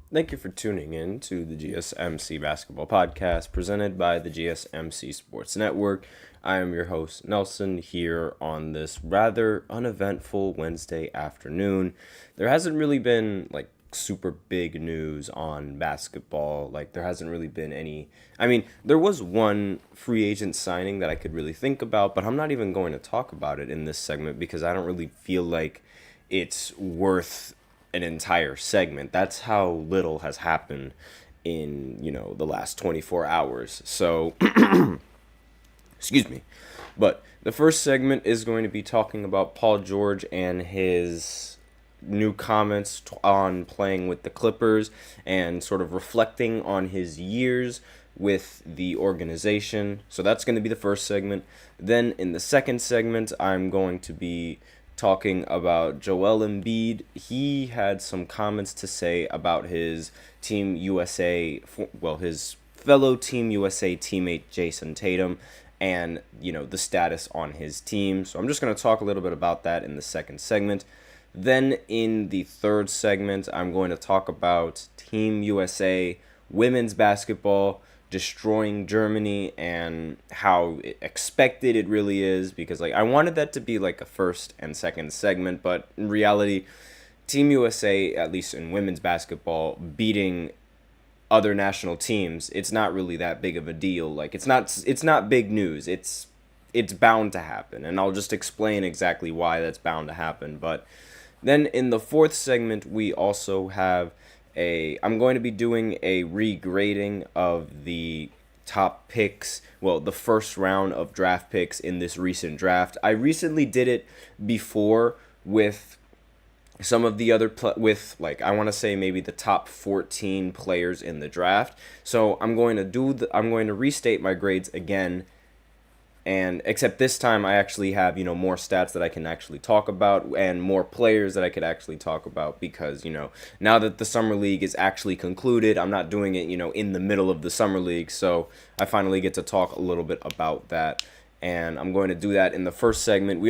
Thank you for tuning in to the GSMC Basketball Podcast presented by the GSMC Sports Network. I am your host, Nelson, here on this rather uneventful Wednesday afternoon. There hasn't really been super big news on basketball. There hasn't really been any. I mean, there was one free agent signing that I could really think about, but I'm not even going to talk about it in this segment because I don't really feel like it's worth an entire segment. That's how little has happened in, the last 24 hours. So, excuse me. But the first segment is going to be talking about Paul George and his new comments on playing with the Clippers and sort of reflecting on his years with the organization. So that's going to be the first segment. Then in the second segment, I'm going to be talking about Joel Embiid. He had some comments to say about his Team USA, his fellow Team USA teammate Jason Tatum, and the status on his team. So I'm just going to talk a little bit about that in the second segment. Then in the third segment, I'm going to talk about Team USA women's basketball destroying Germany and how expected it really is, because I wanted that to be like a first and second segment, but in reality, Team USA, at least in women's basketball, beating other national teams, it's not really that big of a deal. It's not big news. It's bound to happen, and I'll just explain exactly why that's bound to happen. But then in the fourth segment, we also have I'm going to be doing a regrading of the top picks, the first round of draft picks in this recent draft. I recently did it before with some of the other I want to say maybe the top 14 players in the draft. So I'm going to restate my grades again, and except this time I actually have more stats that I can actually talk about and more players that I could actually talk about, because now that the summer league is actually concluded, I'm not doing it in the middle of the summer league, so I finally get to talk a little bit about that. And I'm going to do that in the fourth segment,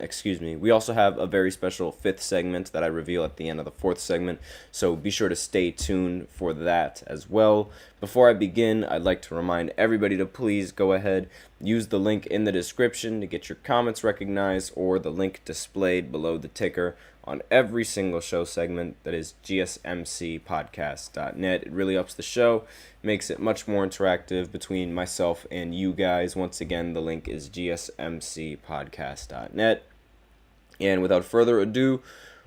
excuse me. We also have a very special fifth segment that I reveal at the end of the fourth segment, so be sure to stay tuned for that as well. Before I begin, I'd like to remind everybody to please go ahead, use the link in the description to get your comments recognized, or the link displayed below the ticker on every single show segment, that is gsmcpodcast.net. It really helps the show, makes it much more interactive between myself and you guys. Once again, the link is gsmcpodcast.net. And without further ado,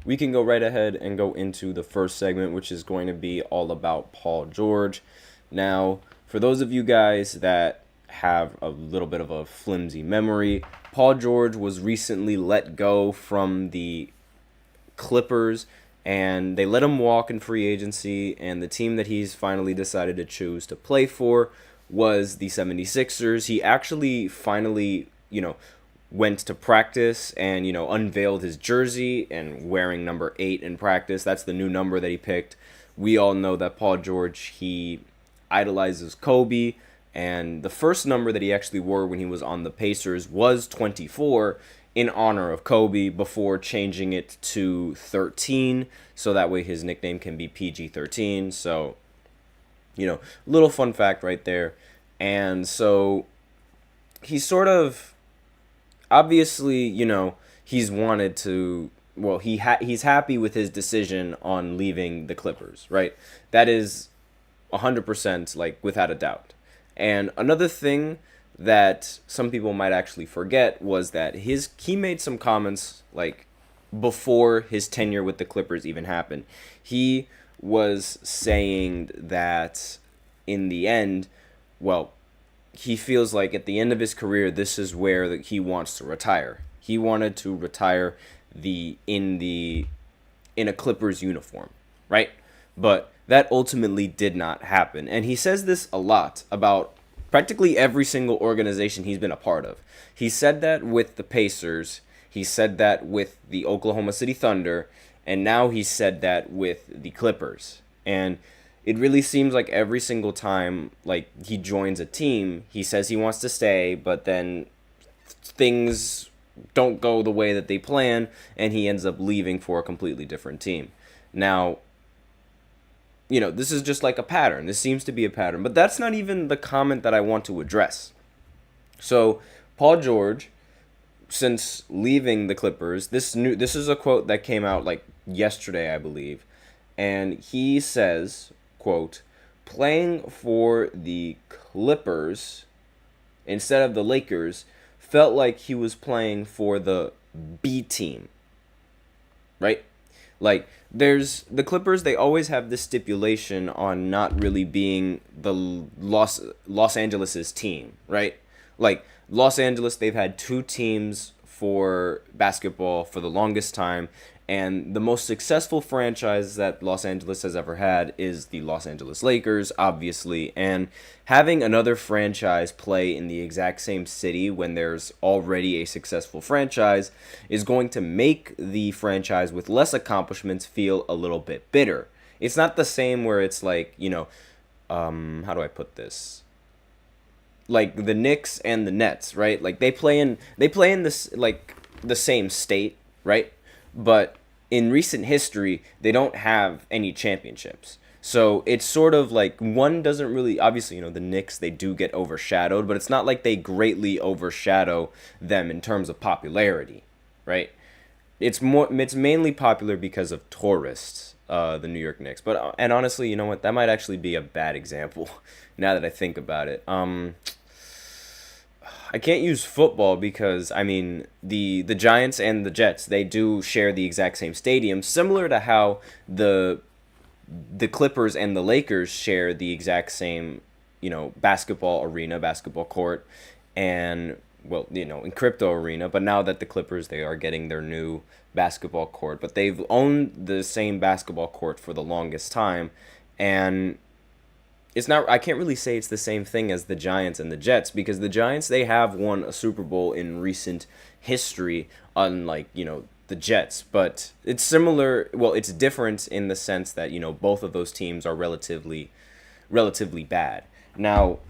we can go right ahead and go into the first segment, which is going to be all about Paul George. Now, for those of you guys that have a little bit of a flimsy memory, Paul George was recently let go from the Clippers, and they let him walk in free agency, and the team that he's finally decided to choose to play for was the 76ers. He actually finally, went to practice and, unveiled his jersey and wearing number 8 in practice. That's the new number that he picked. We all know that Paul George, he idolizes Kobe, and the first number that he actually wore when he was on the Pacers was 24, in honor of Kobe, before changing it to 13, so that way his nickname can be PG-13. So, little fun fact right there. And so he's sort of, obviously, he's wanted to, he's happy with his decision on leaving the Clippers, right? That is 100%, without a doubt. And another thing that some people might actually forget was that he made some comments before his tenure with the Clippers even happened. He was saying that in the end, he feels like at the end of his career, this is where he wants to retire. He wanted to retire in a Clippers uniform, right? But that ultimately did not happen. And he says this a lot about practically every single organization he's been a part of. He said that with the Pacers, he said that with the Oklahoma City Thunder, and now he said that with the Clippers. And it really seems like every single time he joins a team, he says he wants to stay, but then things don't go the way that they plan, and he ends up leaving for a completely different team. Now, this is just like a pattern. This seems to be a pattern. But that's not even the comment that I want to address. So, Paul George, since leaving the Clippers, this is a quote that came out like yesterday, I believe. And he says, quote, "Playing for the Clippers instead of the Lakers felt like he was playing for the B team." Right? Like, there's the Clippers, they always have this stipulation on not really being the Los Angeles's team, right? Like, Los Angeles, they've had two teams for basketball for the longest time, and the most successful franchise that Los Angeles has ever had is the Los Angeles Lakers, obviously. And having another franchise play in the exact same city when there's already a successful franchise is going to make the franchise with less accomplishments feel a little bit bitter. It's not the same where it's like, how do I put this? Like the Knicks and the Nets, right? Like they play in this like the same state, right? But in recent history, they don't have any championships. So it's sort of like one doesn't really, obviously, the Knicks, they do get overshadowed, but it's not like they greatly overshadow them in terms of popularity, right? It's mainly popular because of tourists, the New York Knicks. But and honestly, you know what? That might actually be a bad example now that I think about it. I can't use football because the Giants and the Jets, they do share the exact same stadium, similar to how the Clippers and the Lakers share the exact same basketball arena, basketball court, and in crypto arena. But now that the Clippers, they are getting their new basketball court, but they've owned the same basketball court for the longest time, and it's not, I can't really say it's the same thing as the Giants and the Jets, because the Giants, they have won a Super Bowl in recent history, unlike, the Jets. But it's similar, it's different in the sense that, both of those teams are relatively bad. Now,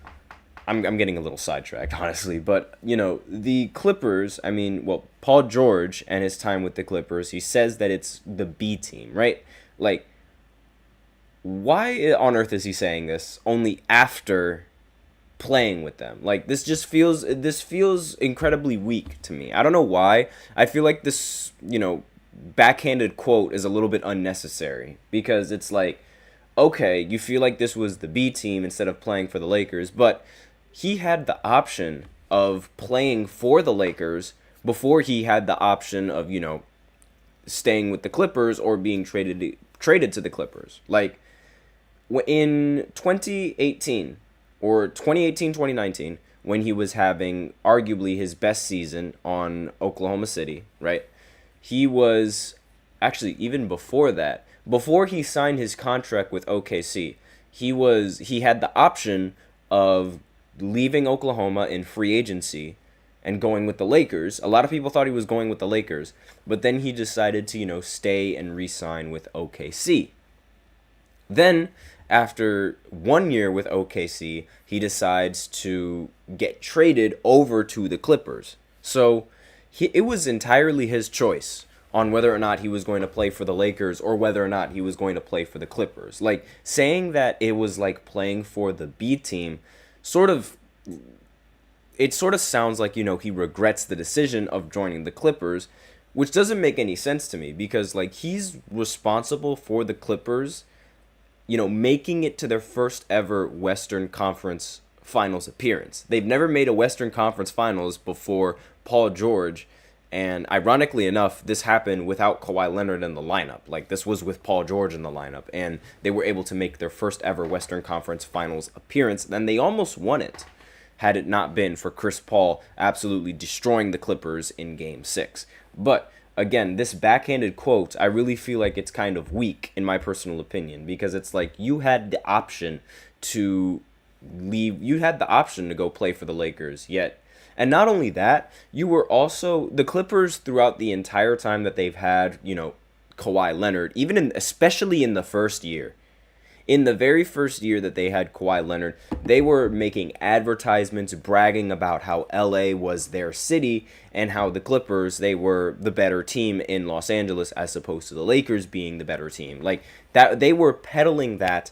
I'm getting a little sidetracked, honestly, but, the Clippers, Paul George and his time with the Clippers, he says that it's the B team, right? Like, why on earth is he saying this only after playing with them? Like, this feels incredibly weak to me. I don't know why. I feel like this, backhanded quote is a little bit unnecessary, because it's like, okay, you feel like this was the B team instead of playing for the Lakers, but he had the option of playing for the Lakers before he had the option of, staying with the Clippers or being traded to the Clippers. Like, in 2018 or 2018-2019, when he was having arguably his best season on Oklahoma City, right? He was actually, even before that, before he signed his contract with OKC, he had the option of leaving Oklahoma in free agency and going with the Lakers. A lot of people thought he was going with the Lakers, but then he decided to, stay and re-sign with OKC. Then, after 1 year with OKC, he decides to get traded over to the Clippers. So, it was entirely his choice on whether or not he was going to play for the Lakers or whether or not he was going to play for the Clippers. Like, saying that it was like playing for the B team, it sort of sounds like, he regrets the decision of joining the Clippers, which doesn't make any sense to me, because, like, he's responsible for the Clippers, making it to their first ever Western Conference Finals appearance. They've never made a Western Conference Finals before Paul George, and ironically enough, this happened without Kawhi Leonard in the lineup. Like, this was with Paul George in the lineup, and they were able to make their first ever Western Conference Finals appearance, and they almost won it, had it not been for Chris Paul absolutely destroying the Clippers in Game 6. But again, this backhanded quote, I really feel like it's kind of weak, in my personal opinion, because it's like you had the option to leave. You had the option to go play for the Lakers, yet. And not only that, you were also, the Clippers throughout the entire time that they've had, Kawhi Leonard, especially in the first year, In the very first year that they had Kawhi Leonard, they were making advertisements bragging about how LA was their city and how the Clippers, they were the better team in Los Angeles as opposed to the Lakers being the better team. Like that, they were peddling that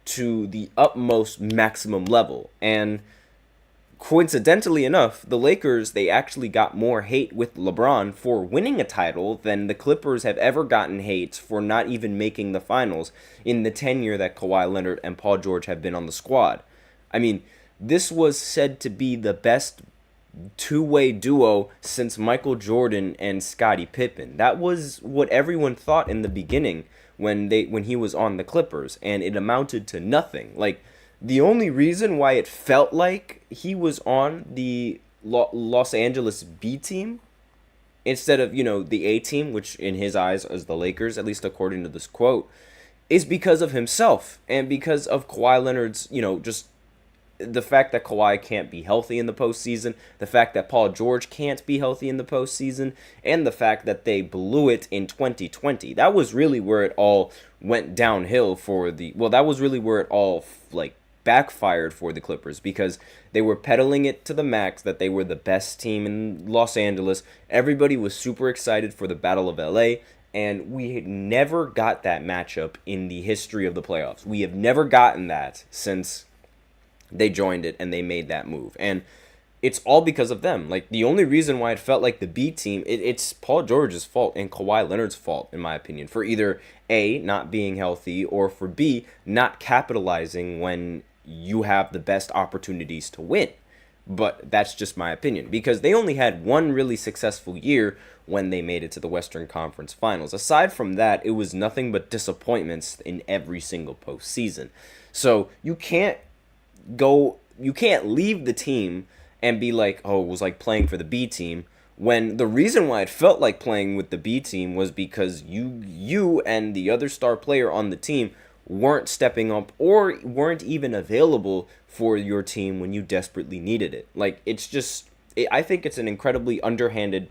to the utmost maximum level. And coincidentally enough, the Lakers, they actually got more hate with LeBron for winning a title than the Clippers have ever gotten hate for not even making the finals in the tenure that Kawhi Leonard and Paul George have been on the squad. I mean, this was said to be the best two-way duo since Michael Jordan and Scottie Pippen. That was what everyone thought in the beginning when he was on the Clippers, and it amounted to nothing. Like, the only reason why it felt like he was on the Los Angeles B team instead of, the A team, which in his eyes is the Lakers, at least according to this quote, is because of himself and because of Kawhi Leonard's, just the fact that Kawhi can't be healthy in the postseason, the fact that Paul George can't be healthy in the postseason, and the fact that they blew it in 2020. That was really where it all went downhill that was really where it all, backfired for the Clippers, because they were peddling it to the max that they were the best team in Los Angeles. Everybody was super excited for the Battle of LA, and we had never got that matchup in the history of the playoffs. We have never gotten that since they joined it and they made that move. And it's all because of them. Like, the only reason why it felt like the B team, it's Paul George's fault and Kawhi Leonard's fault, in my opinion, for either A, not being healthy, or for B, not capitalizing when you have the best opportunities to win. But that's just my opinion, because they only had one really successful year when they made it to the Western Conference Finals. Aside from that, it was nothing but disappointments in every single postseason. So you can't leave the team and be like, oh, it was like playing for the B team, when the reason why it felt like playing with the B team was because you and the other star player on the team weren't stepping up or weren't even available for your team when you desperately needed it. Like, I think it's an incredibly underhanded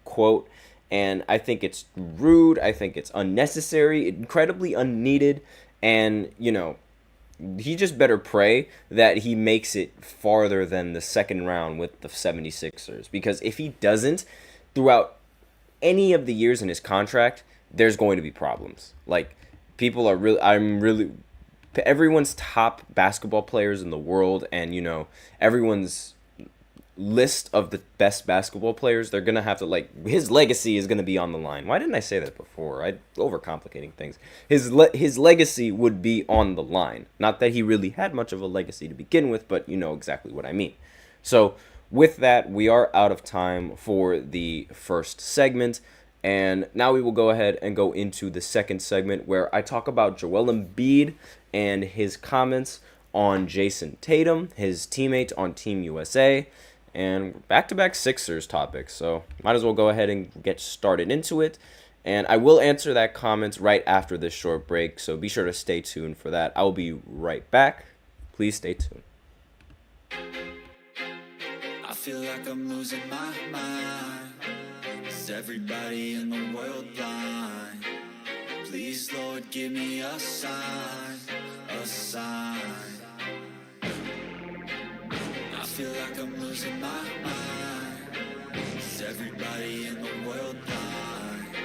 quote, and I think it's rude, I think it's unnecessary, incredibly unneeded, and, he just better pray that he makes it farther than the second round with the 76ers, because if he doesn't, throughout any of the years in his contract, there's going to be problems. Like, everyone's top basketball players in the world, and everyone's list of the best basketball players, they're gonna have to, his legacy is gonna be on the line. Why didn't I say that before? I'm overcomplicating things. His legacy would be on the line. Not that he really had much of a legacy to begin with, but you know exactly what I mean. So with that, we are out of time for the first segment. And now we will go ahead and go into the second segment, where I talk about Joel Embiid and his comments on Jason Tatum, his teammate on Team USA, and back-to-back Sixers topics. So might as well go ahead and get started into it. And I will answer that comment right after this short break, so be sure to stay tuned for that. I will be right back. Please stay tuned. I feel like I'm losing my mind. Is everybody in the world blind? Please, Lord, give me a sign, a sign. I feel like I'm losing my mind. Is everybody in the world blind?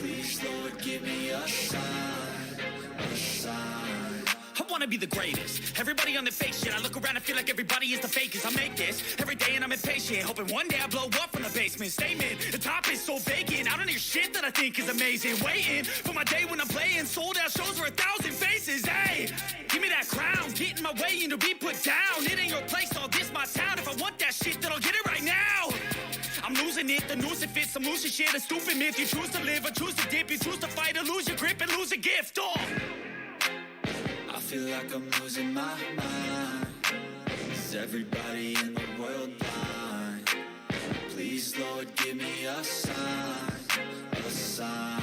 Please, Lord, give me a sign, a sign. I wanna be the greatest. Everybody on the fake shit. I look around and feel like everybody is the fakest. I make this every day and I'm impatient, hoping one day I blow up from the basement. Statement, the top is so vacant. I don't hear shit that I think is amazing. Waiting for my day when I'm playing sold out shows for 1,000 faces. Hey, give me that crown, get in my way and to be put down. It ain't your place, all this my town. If I want that shit, then I'll get it right now. I'm losing it, the noose it fits. I'm losing shit, a stupid myth. You choose to live or choose to dip. You choose to fight or lose your grip and lose a gift. Oh, I feel like I'm losing my mind. Is everybody in the world blind? Please, Lord, give me a sign, a sign.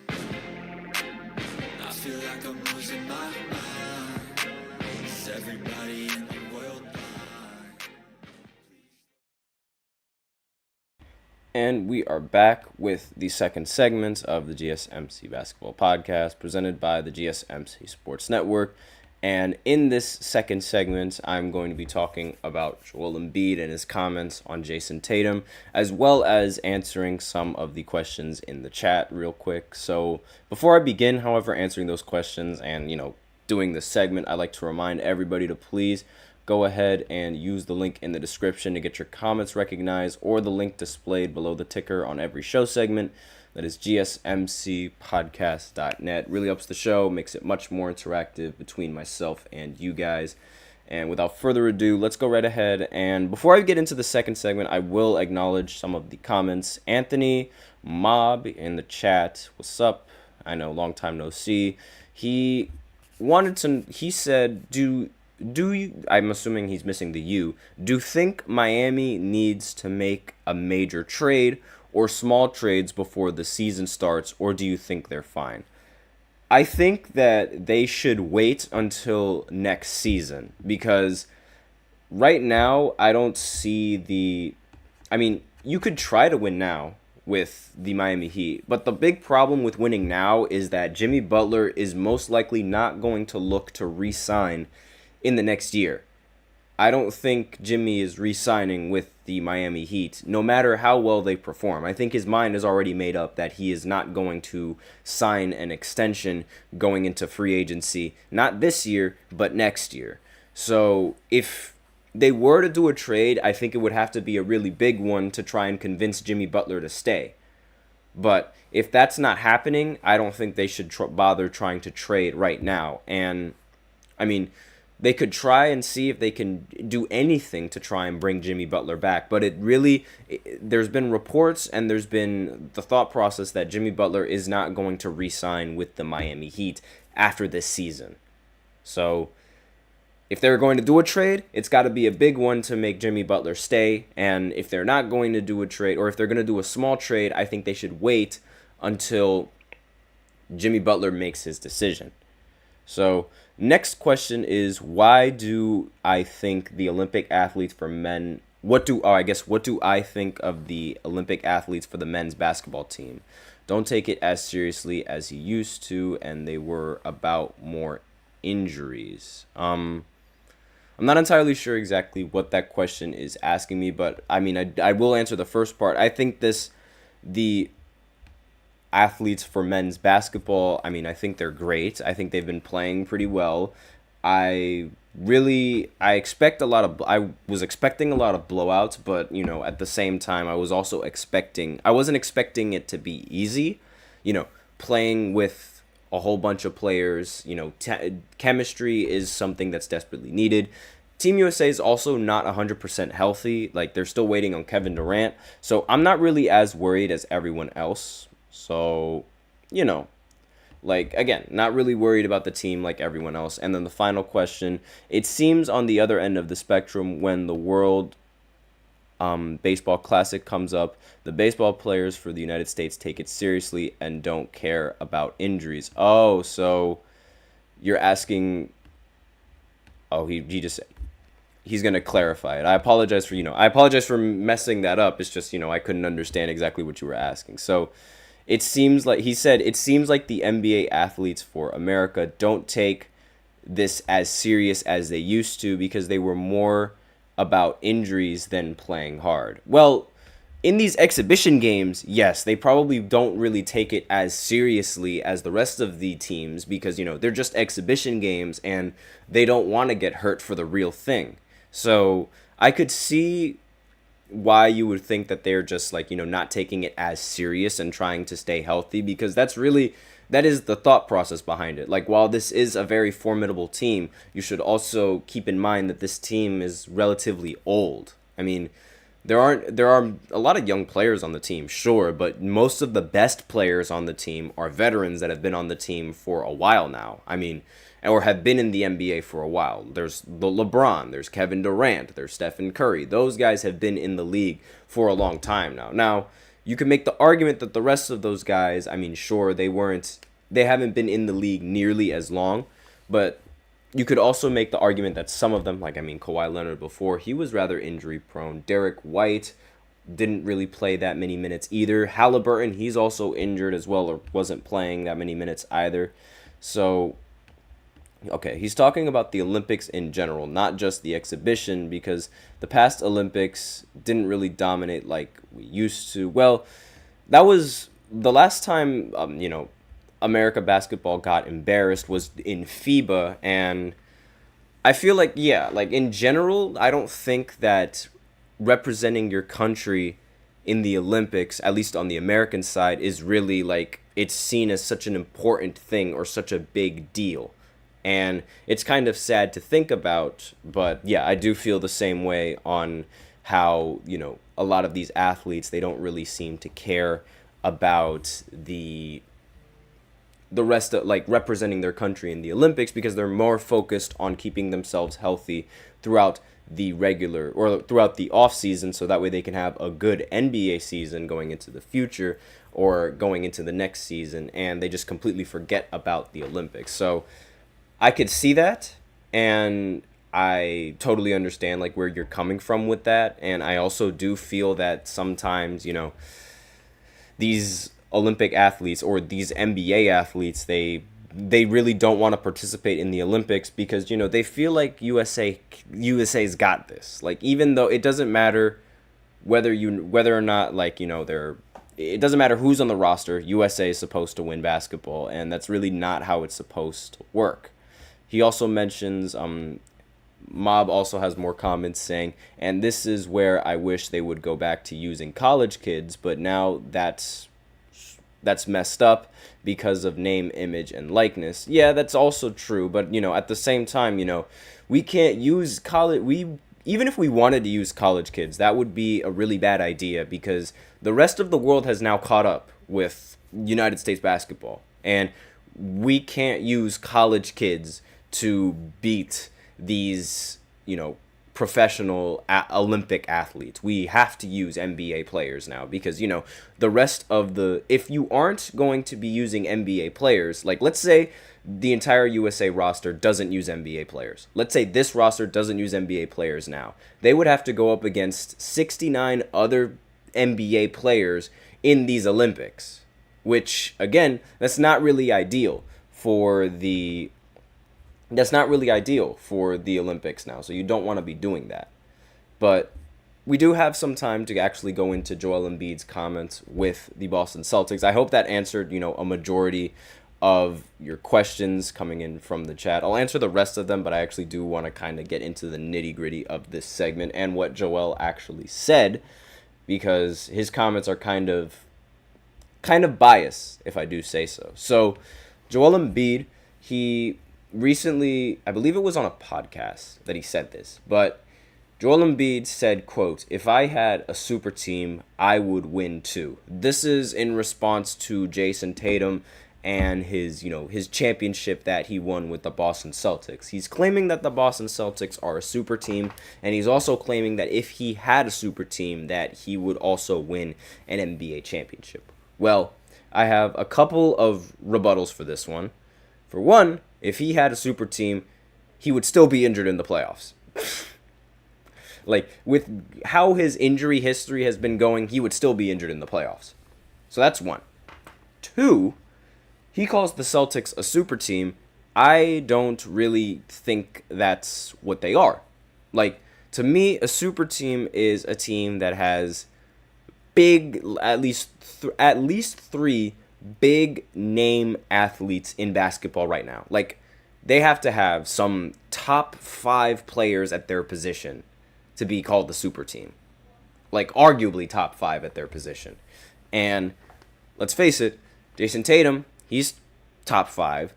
I feel like I'm losing my mind. Is everybody in the world blind? And we are back with the second segment of the GSMC Basketball Podcast presented by the GSMC Sports Network. And in this second segment, I'm going to be talking about Joel Embiid and his comments on Jason Tatum, as well as answering some of the questions in the chat real quick. So before I begin, however, answering those questions and, doing this segment, I'd like to remind everybody to please go ahead and use the link in the description to get your comments recognized, or the link displayed below the ticker on every show segment. That is gsmcpodcast.net. Really helps the show, makes it much more interactive between myself and you guys. And without further ado, let's go right ahead. And before I get into the second segment, I will acknowledge some of the comments. Anthony Mob in the chat, what's up? I know, long time no see. He said, do you, I'm assuming he's missing the U, do you think Miami needs to make a major trade or small trades before the season starts, or do you think they're fine? I think that they should wait until next season, because right now I don't see you could try to win now with the Miami Heat, but the big problem with winning now is that Jimmy Butler is most likely not going to look to re-sign in the next year. I don't think Jimmy is re-signing with the Miami Heat, no matter how well they perform. I think his mind is already made up that he is not going to sign an extension going into free agency, not this year, but next year. So if they were to do a trade, I think it would have to be a really big one to try and convince Jimmy Butler to stay. But if that's not happening, I don't think they should bother trying to trade right now. And, they could try and see if they can do anything to try and bring Jimmy Butler back. But there's been reports and there's been the thought process that Jimmy Butler is not going to re-sign with the Miami Heat after this season. So if they're going to do a trade, it's got to be a big one to make Jimmy Butler stay. And if they're not going to do a trade, or if they're going to do a small trade, I think they should wait until Jimmy Butler makes his decision. So next question is, why do I think the Olympic athletes for men, what do I think of the Olympic athletes for the men's basketball team? Don't take it as seriously as he used to, and they were about more injuries. I'm not entirely sure exactly what that question is asking me, but I will answer the first part. I think the athletes for men's basketball, I think they're great. I think they've been playing pretty well. I was expecting a lot of blowouts, but at the same time I wasn't expecting it to be easy. Playing with a whole bunch of players, chemistry is something that's desperately needed. Team USA is also not 100% healthy. They're still waiting on Kevin Durant. So I'm not really as worried as everyone else. So, again, not really worried about the team like everyone else. And then the final question, it seems on the other end of the spectrum, when the World Baseball Classic comes up, the baseball players for the United States take it seriously and don't care about injuries. Oh, so you're asking, he's going to clarify it. I apologize for messing that up. It's just, I couldn't understand exactly what you were asking. So it seems like the NBA athletes for America don't take this as serious as they used to, because they were more about injuries than playing hard. Well, in these exhibition games, yes, they probably don't really take it as seriously as the rest of the teams, because, they're just exhibition games and they don't want to get hurt for the real thing. So I could see why you would think that they're just not taking it as serious and trying to stay healthy, because that is the thought process behind it. While this is a very formidable team, you should also keep in mind that this team is relatively old. There are a lot of young players on the team, sure, but most of the best players on the team are veterans that have been on the team for a while now. Or have been in the NBA for a while. There's the LeBron, there's Kevin Durant, there's Stephen Curry. Those guys have been in the league for a long time now. Now, you can make the argument that the rest of those guys, sure, they haven't been in the league nearly as long, but you could also make the argument that some of them, Kawhi Leonard before, he was rather injury prone. Derek White, didn't really play that many minutes either. Halliburton, he's also injured as well, or wasn't playing that many minutes either. So, okay, he's talking about the Olympics in general, not just the exhibition, because the past Olympics didn't really dominate like we used to. Well, that was the last time, America basketball got embarrassed was in FIBA, and I feel like, yeah, like in general, I don't think that representing your country in the Olympics, at least on the American side, is really like it's seen as such an important thing or such a big deal. And it's kind of sad to think about, but yeah, I do feel the same way on how, a lot of these athletes, they don't really seem to care about the rest of like representing their country in the Olympics because they're more focused on keeping themselves healthy throughout the regular or throughout the off season, so that way they can have a good NBA season going into the future or going into the next season, and they just completely forget about the Olympics. So I could see that, and I totally understand like where you're coming from with that, and I also do feel that sometimes, these Olympic athletes or these NBA athletes, they really don't want to participate in the Olympics because, they feel like USA's got this. Like, even though it doesn't matter whether or not, like, it doesn't matter who's on the roster, USA is supposed to win basketball, and that's really not how it's supposed to work. He also mentions Mob also has more comments saying, and this is where I wish they would go back to using college kids, but now that's messed up because of name, image, and likeness. Yeah, that's also true, but at the same time, we can't use even if we wanted to use college kids, that would be a really bad idea because the rest of the world has now caught up with United States basketball, and we can't use college kids to beat these, professional Olympic athletes. We have to use NBA players now because, the rest of if you aren't going to be using NBA players, like let's say the entire USA roster doesn't use NBA players. Let's say this roster doesn't use NBA players now. They would have to go up against 69 other NBA players in these Olympics, which again, that's not really ideal for the Olympics now, so you don't want to be doing that. But we do have some time to actually go into Joel Embiid's comments with the Boston Celtics. I hope that answered, a majority of your questions coming in from the chat. I'll answer the rest of them, but I actually do want to kind of get into the nitty-gritty of this segment and what Joel actually said, because his comments are kind of biased, if I do say so. So, Joel Embiid, he recently, I believe it was on a podcast that he said this, but Joel Embiid said, quote, "If I had a super team, I would win too." This is in response to Jason Tatum and his championship that he won with the Boston Celtics. He's claiming that the Boston Celtics are a super team, and he's also claiming that if he had a super team, that he would also win an NBA championship. Well, I have a couple of rebuttals for this one. For one, if he had a super team, he would still be injured in the playoffs. Like, with how his injury history has been going, he would still be injured in the playoffs. So that's one. Two, he calls the Celtics a super team. I don't really think that's what they are. Like, to me, a super team is a team that has at least three big name athletes in basketball right now. Like, they have to have some top 5 players at their position to be called the super team. Like, arguably top 5 at their position. And let's face it, Jason Tatum, he's top 5.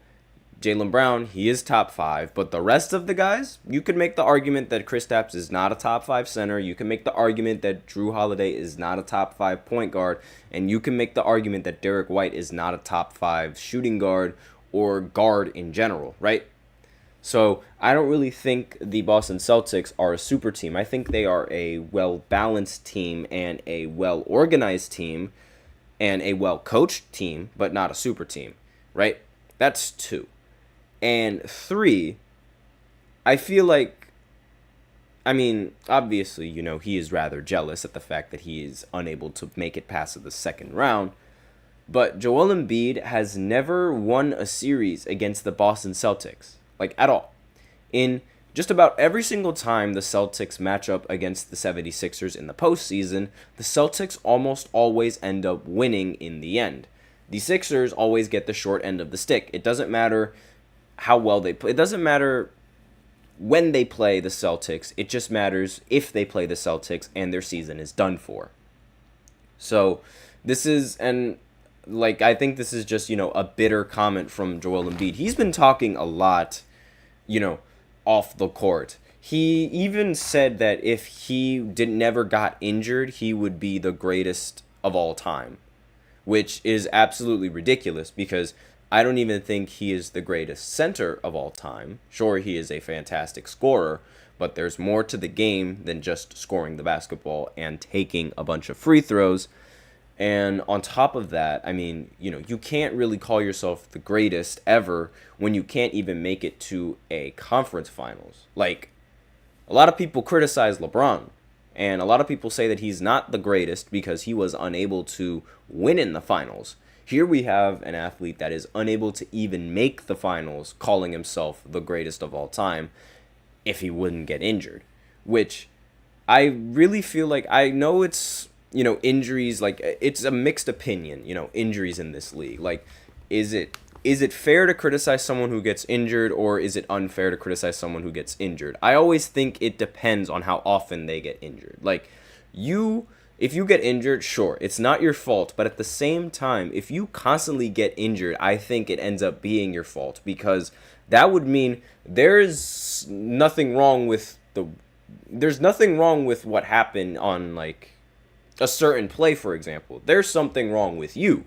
Jaylen Brown, he is top 5. But the rest of the guys, you could make the argument that Kristaps is not a top 5 center. You can make the argument that Drew Holiday is not a top 5 point guard. And you can make the argument that Derek White is not a top 5 shooting guard or guard in general, right? So I don't really think the Boston Celtics are a super team. I think they are a well-balanced team and a well-organized team and a well-coached team, but not a super team, right? That's 2. And 3, I feel like I mean, obviously, he is rather jealous at the fact that he is unable to make it past the second round. But Joel Embiid has never won a series against the Boston Celtics, like at all. In just about every single time the Celtics match up against the 76ers in the postseason, the Celtics almost always end up winning in the end. The Sixers always get the short end of the stick. It doesn't matter how well they play. It doesn't matter when they play the Celtics. It just matters if they play the Celtics and their season is done for. So this is, and like, I think this is just, a bitter comment from Joel Embiid. He's been talking a lot, off the court. He even said that if he never got injured, he would be the greatest of all time, which is absolutely ridiculous because I don't even think he is the greatest center of all time. Sure, he is a fantastic scorer, but there's more to the game than just scoring the basketball and taking a bunch of free throws. And on top of that, I mean, you can't really call yourself the greatest ever when you can't even make it to a conference finals. Like, a lot of people criticize LeBron, and a lot of people say that he's not the greatest because he was unable to win in the finals. Here we have an athlete that is unable to even make the finals, calling himself the greatest of all time if he wouldn't get injured, which I really feel like, I know it's, injuries, like, it's a mixed opinion, injuries in this league. Like, is it fair to criticize someone who gets injured, or is it unfair to criticize someone who gets injured? I always think it depends on how often they get injured. Like, if you get injured, sure, it's not your fault, but at the same time, if you constantly get injured, I think it ends up being your fault, because that would mean there's nothing wrong with what happened on, like, a certain play, for example. There's something wrong with you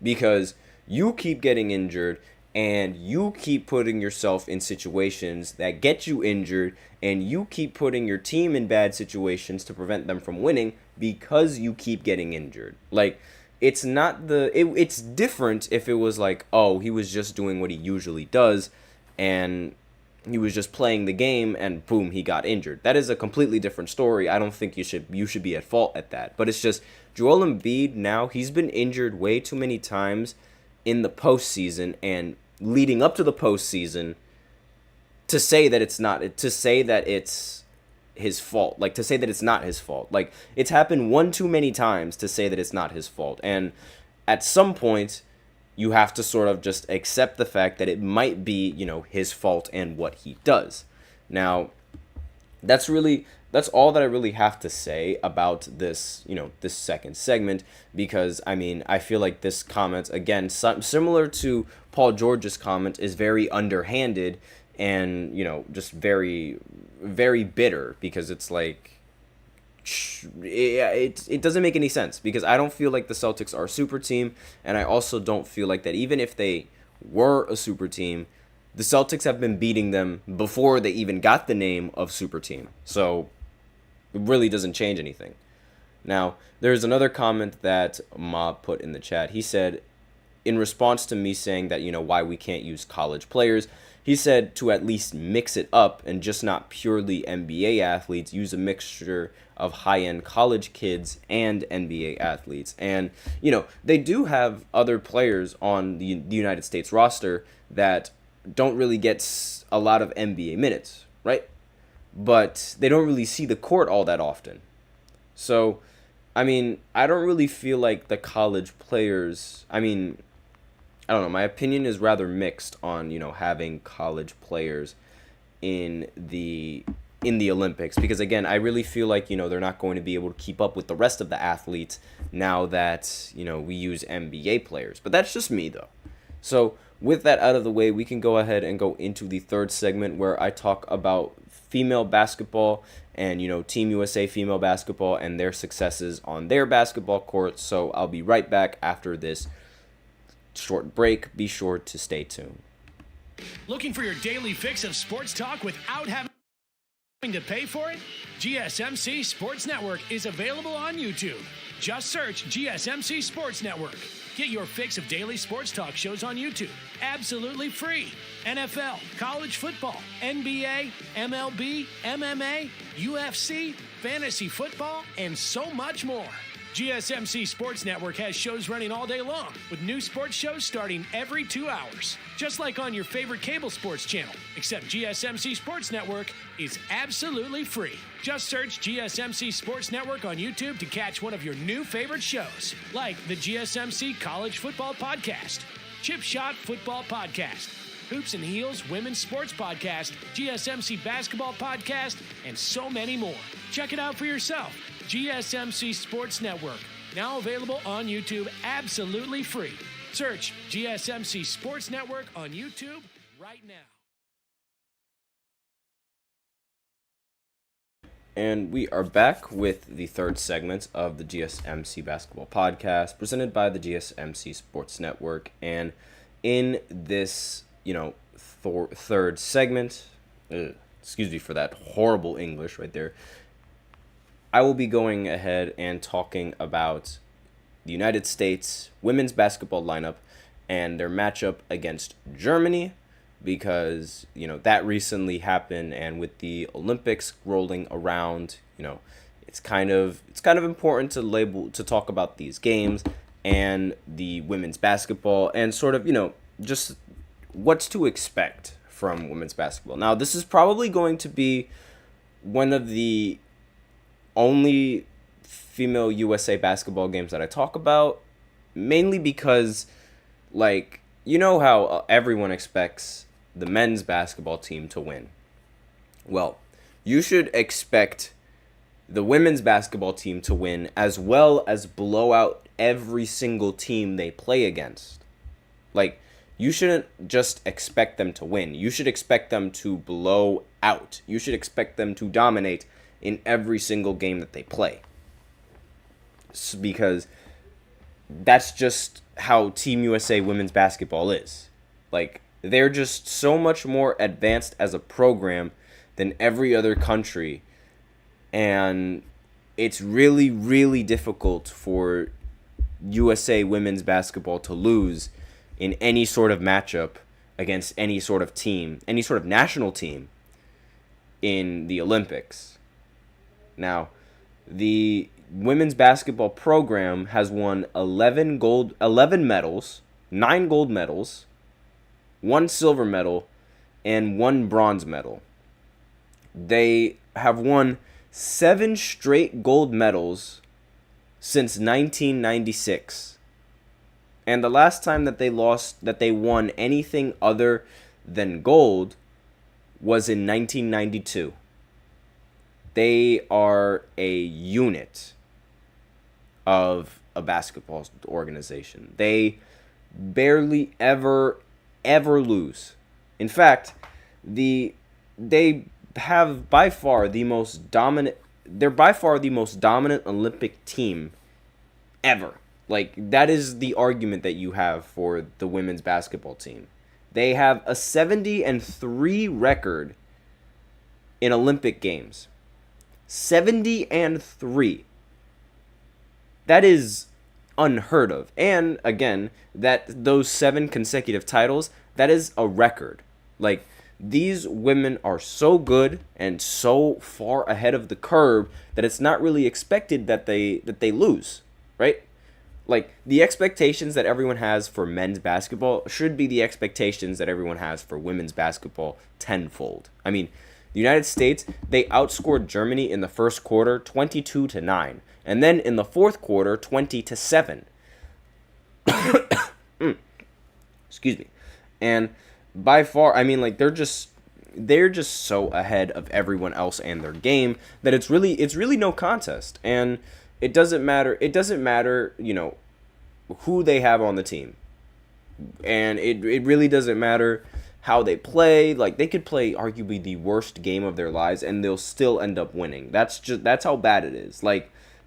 because you keep getting injured and you keep putting yourself in situations that get you injured, and you keep putting your team in bad situations to prevent them from winning because you keep getting injured. Like, it's different if it was like, oh, he was just doing what he usually does and he was just playing the game and boom, he got injured. That is a completely different story. I don't think you should be at fault at that. But it's just Joel Embiid now, he's been injured way too many times in the postseason and leading up to the postseason to say that it's his fault. Like, to say that it's not his fault. Like, it's happened one too many times to say that it's not his fault. And at some point, you have to sort of just accept the fact that it might be, his fault and what he does. Now, that's all that I really have to say about this, this second segment, because, I mean, I feel like this comment, again, similar to Paul George's comment, is very underhanded and, just very, very bitter, because it's like, it doesn't make any sense, because I don't feel like the Celtics are a super team, and I also don't feel like that even if they were a super team, the Celtics have been beating them before they even got the name of super team. So it really doesn't change anything. Now, there's another comment that Mob put in the chat. He said, in response to me saying that, why we can't use college players, he said to at least mix it up and just not purely NBA athletes, use a mixture of high-end college kids and NBA athletes. And, they do have other players on the United States roster that don't really get a lot of NBA minutes, right? But they don't really see the court all that often. So, I mean, I don't really feel like the college players, I mean, I don't know, my opinion is rather mixed on, having college players in the Olympics, because again, I really feel like, they're not going to be able to keep up with the rest of the athletes now that, we use NBA players. But that's just me, though. So with that out of the way, we can go ahead and go into the third segment where I talk about female basketball and, Team USA female basketball and their successes on their basketball courts. So I'll be right back after this short break. Be sure to stay tuned. Looking for your daily fix of sports talk without having to pay for it? GSMC Sports Network is available on YouTube. Just search GSMC Sports Network. Get your fix of daily sports talk shows on YouTube, absolutely free. NFL, college football, NBA, MLB, MMA, UFC, fantasy football, and so much more. GSMC Sports Network has shows running all day long, with new sports shows starting every 2 hours. Just like on your favorite cable sports channel, except GSMC Sports Network is absolutely free. Just search GSMC Sports Network on YouTube to catch one of your new favorite shows, like the GSMC College Football Podcast, Chip Shot Football Podcast, Hoops and Heels Women's Sports Podcast, GSMC Basketball Podcast, and so many more. Check it out for yourself. GSMC Sports Network, now available on YouTube absolutely free. Search GSMC Sports Network on YouTube right now. And we are back with the third segment of the GSMC Basketball Podcast, presented by the GSMC Sports Network. And in this, third segment, excuse me for that horrible English right there, I will be going ahead and talking about the United States women's basketball lineup and their matchup against Germany, because that recently happened, and with the Olympics rolling around, it's kind of important to talk about these games and the women's basketball and sort of just what's to expect from women's basketball. Now, this is probably going to be one of the only female USA basketball games that I talk about, mainly because, how everyone expects the men's basketball team to win. Well, you should expect the women's basketball team to win, as well as blow out every single team they play against. You shouldn't just expect them to win. You should expect them to blow out. You should expect them to dominate in every single game that they play. Because that's just how Team USA women's basketball is. They're just so much more advanced as a program than every other country. And it's really, really difficult for USA women's basketball to lose in any sort of matchup against any sort of team, any sort of national team in the Olympics. Now, the women's basketball program has won 11 medals, 9 gold medals, 1 silver medal, and 1 bronze medal. They have won 7 straight gold medals since 1996. And the last time that they won anything other than gold was in 1992. They are a unit of a basketball organization. They barely ever lose. In fact, they have by far the most dominant. They're by far the most dominant Olympic team ever. That is the argument that you have for the women's basketball team. They have a 70-3 record in Olympic Games. 70-3. That is unheard of. And again, those 7 consecutive titles, that is a record. These women are so good and so far ahead of the curve that it's not really expected that they lose, right? The expectations that everyone has for men's basketball should be the expectations that everyone has for women's basketball tenfold. I mean, the United States, they outscored Germany in the first quarter 22-9, and then in the fourth quarter 20-7. Excuse me. And by far, they're just so ahead of everyone else and their game that it's really no contest. And it doesn't matter, who they have on the team. And it really doesn't matter how they play. They could play arguably the worst game of their lives and they'll still end up winning. That's how bad it is.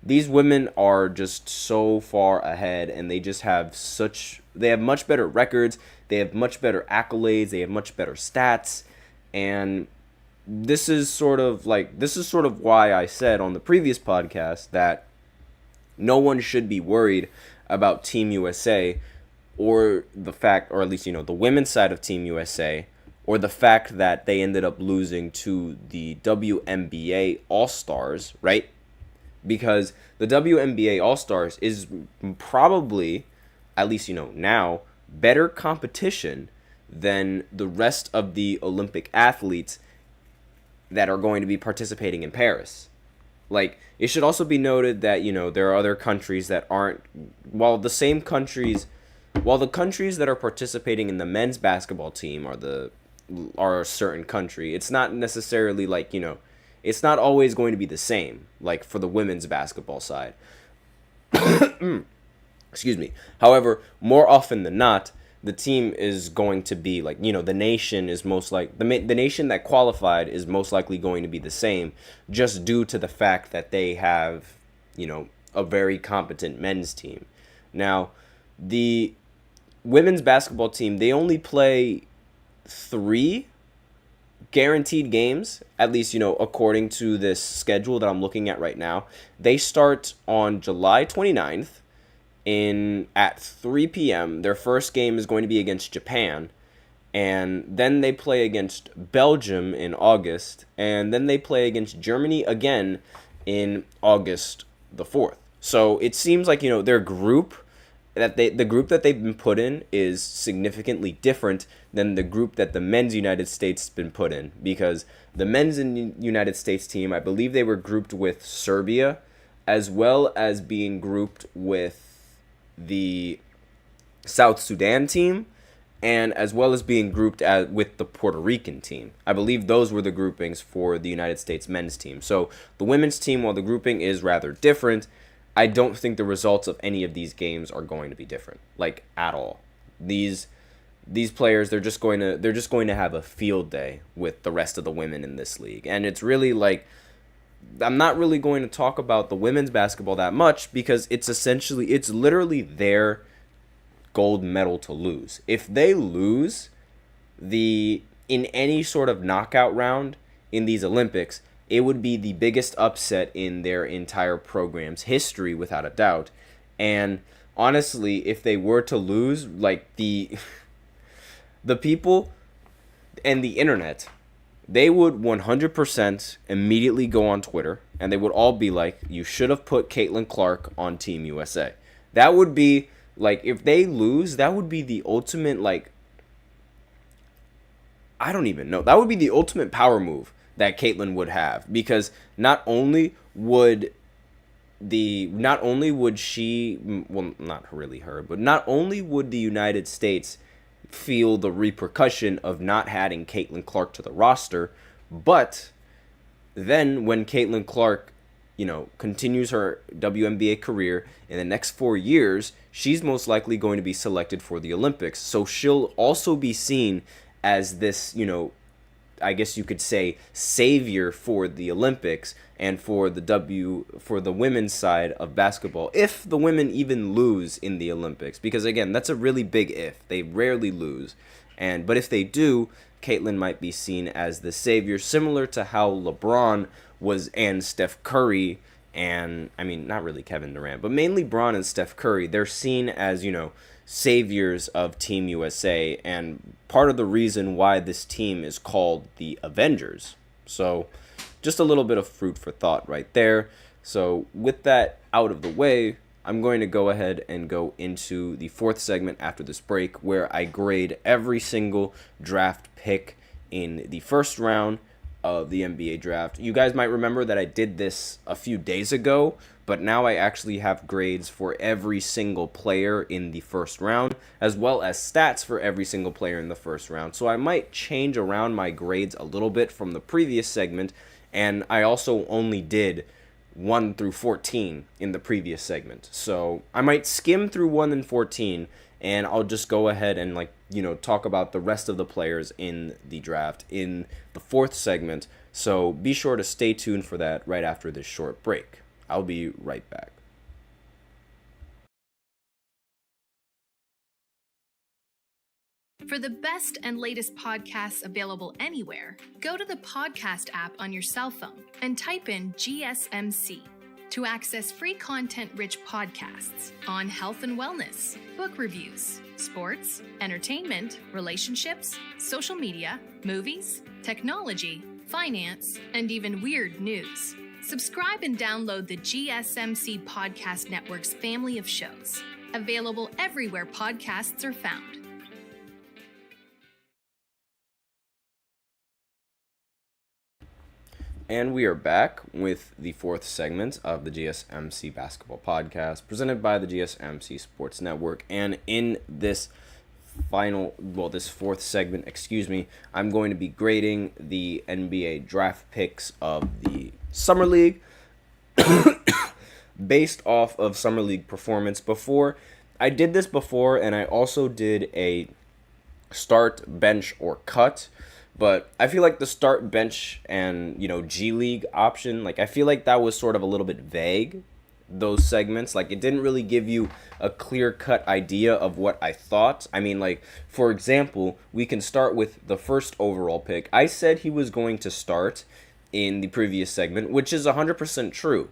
These women are just so far ahead, and they just have they have much better records, they have much better accolades, they have much better stats, and this is sort of why I said on the previous podcast that no one should be worried about Team USA, or the fact, or at least, the women's side of Team USA, or the fact that they ended up losing to the WNBA All-Stars, right? Because the WNBA All-Stars is probably, at least, now, better competition than the rest of the Olympic athletes that are going to be participating in Paris. Like, it should also be noted that, there are other countries that aren't, while the countries that are participating in the men's basketball team are a certain country, it's not necessarily like, it's not always going to be the same, like for the women's basketball side. Excuse me. However, more often than not, the team is going to be like, the nation is most like the nation that qualified is most likely going to be the same, just due to the fact that they have, a very competent men's team. Now, the women's basketball team, they only play 3 guaranteed games, at least, according to this schedule that I'm looking at right now. They start on July 29th. At 3 p.m. Their first game is going to be against Japan, and then they play against Belgium in August, and then they play against Germany again in August the 4th. So it seems like, their group the group that they've been put in is significantly different than the group that the men's United States has been put in, because the men's United States team, I believe they were grouped with Serbia, as well as being grouped with the South Sudan team, and as well as being grouped with the Puerto Rican team. I believe those were the groupings for the United States men's team. So the women's team, while the grouping is rather different, I don't think the results of any of these games are going to be different, like at all. These players, they're just going to have a field day with the rest of the women in this league, and it's really like, I'm not really going to talk about the women's basketball that much, because it's literally their gold medal to lose. If they lose in any sort of knockout round in these Olympics, it would be the biggest upset in their entire program's history, without a doubt. And honestly, if they were to lose, like the people and the internet, they would 100% immediately go on Twitter, and they would all be like, you should have put Caitlin Clark on Team USA. That would be, like, if they lose, that would be the ultimate, like, I don't even know. That would be the ultimate power move that Caitlin would have, because not only would she, well, not really her, but not only would the United States feel the repercussion of not adding Caitlin Clark to the roster, but then when Caitlin Clark, continues her WNBA career in the next 4 years, she's most likely going to be selected for the Olympics. So she'll also be seen as this, I guess you could say, savior for the Olympics and for the women's side of basketball, if the women even lose in the Olympics, because again, that's a really big if. They rarely lose, but if they do, Caitlin might be seen as the savior, similar to how LeBron was, and Steph Curry, and I mean, not really Kevin Durant, but mainly Bron and Steph Curry. They're seen as, saviors of Team USA, and part of the reason why this team is called the Avengers. So just a little bit of food for thought right there. So with that out of the way, I'm going to go ahead and go into the 4th segment after this break, where I grade every single draft pick in the first round of the NBA draft. You guys might remember that I did this a few days ago, but now I actually have grades for every single player in the first round, as well as stats for every single player in the first round. So I might change around my grades a little bit from the previous segment, and I also only did 1 through 14 in the previous segment. So I might skim through 1 and 14, and I'll just go ahead and talk about the rest of the players in the draft in the 4th segment. So be sure to stay tuned for that right after this short break. I'll be right back. For the best and latest podcasts available anywhere, go to the podcast app on your cell phone and type in GSMC. To access free content-rich podcasts on health and wellness, book reviews, sports, entertainment, relationships, social media, movies, technology, finance, and even weird news. Subscribe and download the GSMC Podcast Network's family of shows, available everywhere podcasts are found. And we are back with the fourth segment of the GSMC Basketball Podcast, presented by the GSMC Sports Network. And in this fourth segment, I'm going to be grading the NBA draft picks of the Summer League based off of Summer League performance. I did this before, and I also did a start, bench, or cut. But I feel like the start, bench, and, G League option, I feel like that was sort of a little bit vague, those segments. It didn't really give you a clear-cut idea of what I thought. I mean, for example, we can start with the first overall pick. I said he was going to start in the previous segment, which is 100% true.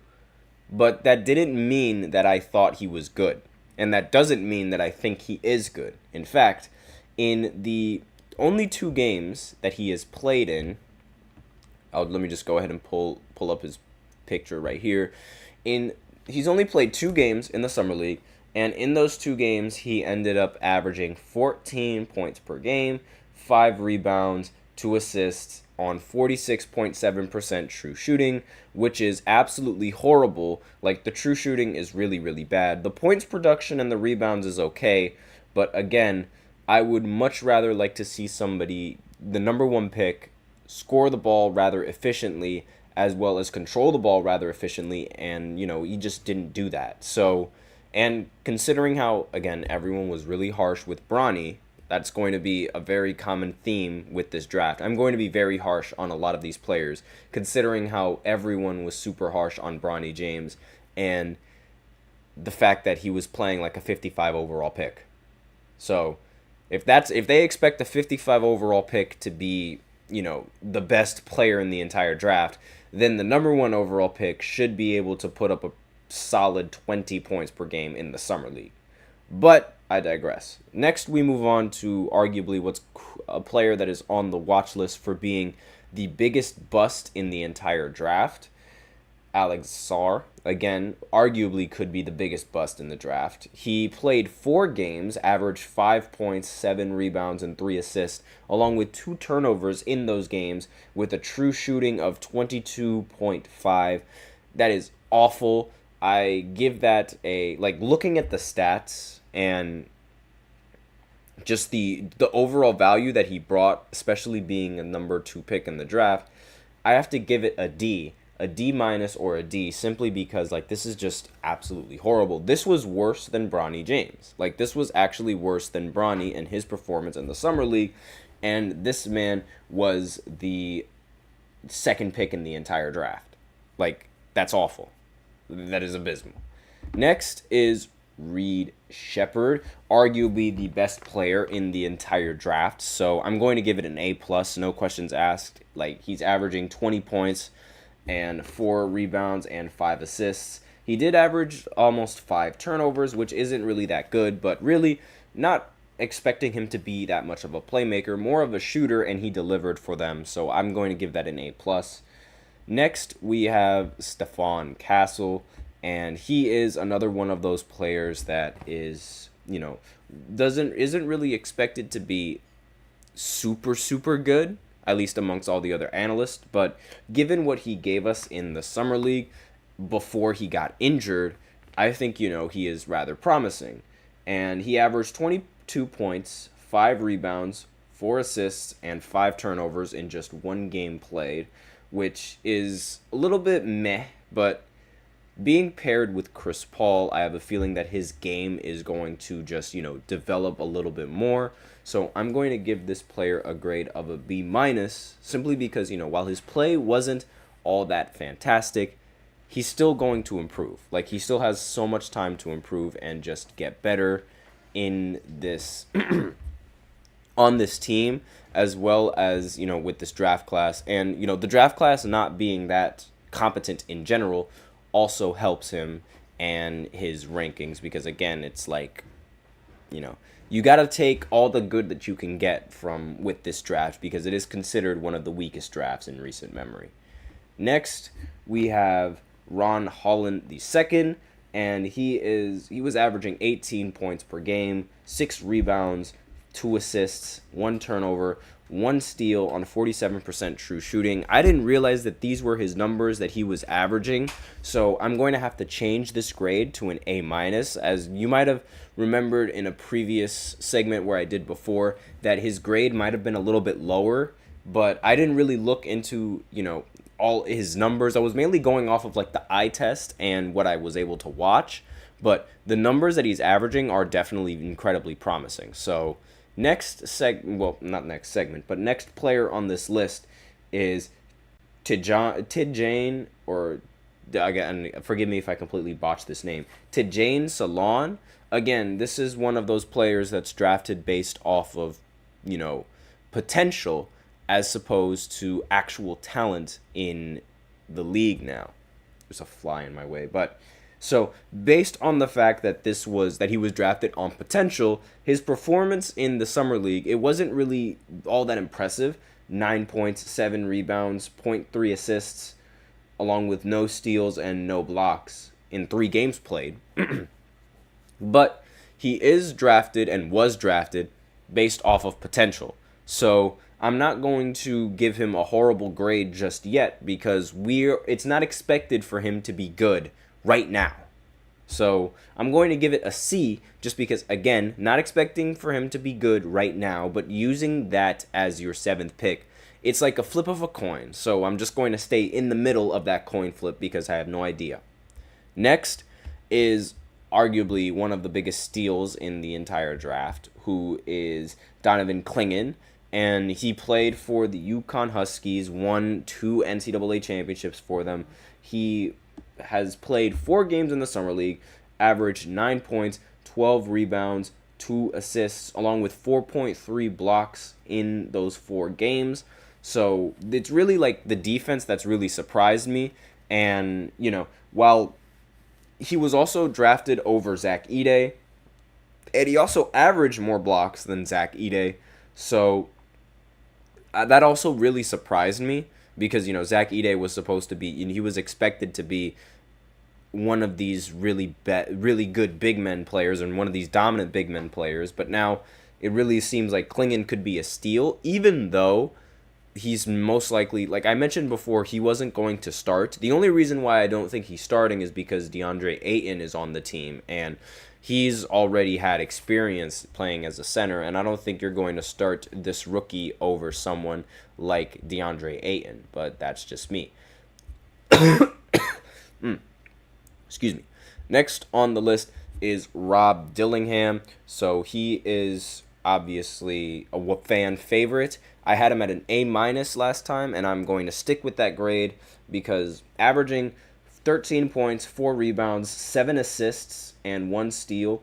But that didn't mean that I thought he was good. And that doesn't mean that I think he is good. In fact, in the only 2 games that he has played in, let me just go ahead and pull up his picture right here. He's only played 2 games in the Summer League, and in those 2 games, he ended up averaging 14 points per game, 5 rebounds, 2 assists on 46.7% true shooting, which is absolutely horrible. The true shooting is really, really bad. The points production and the rebounds is okay, but again, I would much rather like to see somebody, the number 1 pick, score the ball rather efficiently, as well as control the ball rather efficiently, and, he just didn't do that. So, and considering how, again, everyone was really harsh with Bronny, that's going to be a very common theme with this draft. I'm going to be very harsh on a lot of these players, considering how everyone was super harsh on Bronny James, and the fact that he was playing like a 55 overall pick. So, if they expect the 55 overall pick to be, the best player in the entire draft, then the number 1 overall pick should be able to put up a solid 20 points per game in the Summer League. But I digress. Next, we move on to arguably what's a player that is on the watch list for being the biggest bust in the entire draft. Alex Sarr, again, arguably could be the biggest bust in the draft. He played 4 games, averaged 5 points, 7 rebounds, and 3 assists, along with 2 turnovers in those games, with a true shooting of 22.5. That is awful. I give that looking at the stats and just the overall value that he brought, especially being a number 2 pick in the draft, I have to give it a D minus or a D, simply because this is just absolutely horrible. This was worse than Bronny James. This was actually worse than Bronny and his performance in the Summer League, and this man was the 2nd pick in the entire draft. That's awful. That is abysmal. Next is Reed Shepherd, arguably the best player in the entire draft. So I'm going to give it an A+, no questions asked. He's averaging 20 points and 4 rebounds and 5 assists. He did average almost 5 turnovers, which isn't really that good, but really not expecting him to be that much of a playmaker, more of a shooter, and he delivered for them. So I'm going to give that an A+. Next, we have Stephon Castle, and he is another one of those players that is, isn't really expected to be super good, at least amongst all the other analysts. But given what he gave us in the Summer League before he got injured, I think, he is rather promising. And he averaged 22 points, 5 rebounds, 4 assists, and 5 turnovers in just 1 game played, which is a little bit meh, but being paired with Chris Paul, I have a feeling that his game is going to just, develop a little bit more. So I'm going to give this player a grade of a B-, simply because, while his play wasn't all that fantastic, he's still going to improve. He still has so much time to improve and just get better in this on this team, as well as, with this draft class. And, the draft class not being that competent in general also helps him and his rankings, because again, it's like, you got to take all the good that you can get from with this draft, because it is considered one of the weakest drafts in recent memory. Next, we have Ron Holland II, and he was averaging 18 points per game, 6 rebounds, 2 assists, 1 turnover, 1 steal on 47% true shooting. I didn't realize that these were his numbers that he was averaging, so I'm going to have to change this grade to an A-, as you might have remembered in a previous segment where I did before, that his grade might have been a little bit lower, but I didn't really look into, all his numbers. I was mainly going off of like the eye test and what I was able to watch, but the numbers that he's averaging are definitely incredibly promising. So next player on this list is Tidjane, or again, forgive me if I completely botched this name, Tidjane Salon. Again, this is one of those players that's drafted based off of, potential, as opposed to actual talent in the league now. There's a fly in my way, but so based on the fact that he was drafted on potential, his performance in the summer league, it wasn't really all that impressive. 9 points, 7 rebounds, 0.3 assists, along with no steals and no blocks in 3 games played. But he is drafted and was drafted based off of potential. So I'm not going to give him a horrible grade just yet, because it's not expected for him to be good right now. So I'm going to give it a C, just because, again, not expecting for him to be good right now, but using that as your 7th pick, it's like a flip of a coin. So I'm just going to stay in the middle of that coin flip because I have no idea. Next is arguably one of the biggest steals in the entire draft, who is Donovan Clingan. And he played for the UConn Huskies, won 2 NCAA championships for them. He has played 4 games in the summer league, averaged 9 points, 12 rebounds, 2 assists, along with 4.3 blocks in those 4 games. So it's really like the defense that's really surprised me. And, while he was also drafted over Zach Edey, and he also averaged more blocks than Zach Edey. So that also really surprised me, because, Zach Edey was supposed to be, he was expected to be one of these really good big men players and one of these dominant big men players. But now it really seems like Clingan could be a steal, even though he's most likely, like I mentioned before, he wasn't going to start. The only reason why I don't think he's starting is because DeAndre Ayton is on the team, and he's already had experience playing as a center, and I don't think you're going to start this rookie over someone like DeAndre Ayton, but that's just me. Excuse me. Next on the list is Rob Dillingham. So he is obviously a fan favorite. I had him at an A- last time, and I'm going to stick with that grade because averaging 13 points, 4 rebounds, 7 assists, and 1 steal,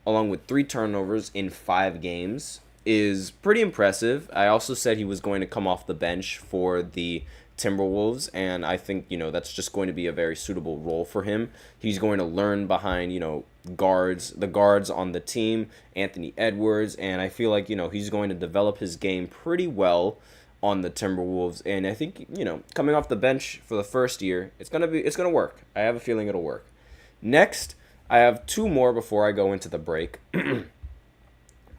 along with 3 turnovers in 5 games, is pretty impressive. I also said he was going to come off the bench for the Timberwolves, and I think, that's just going to be a very suitable role for him. He's going to learn behind, the guards on the team, Anthony Edwards, and I feel like, he's going to develop his game pretty well on the Timberwolves, and I think, coming off the bench for the first year, it's going to work. I have a feeling it'll work. Next, I have 2 more before I go into the break.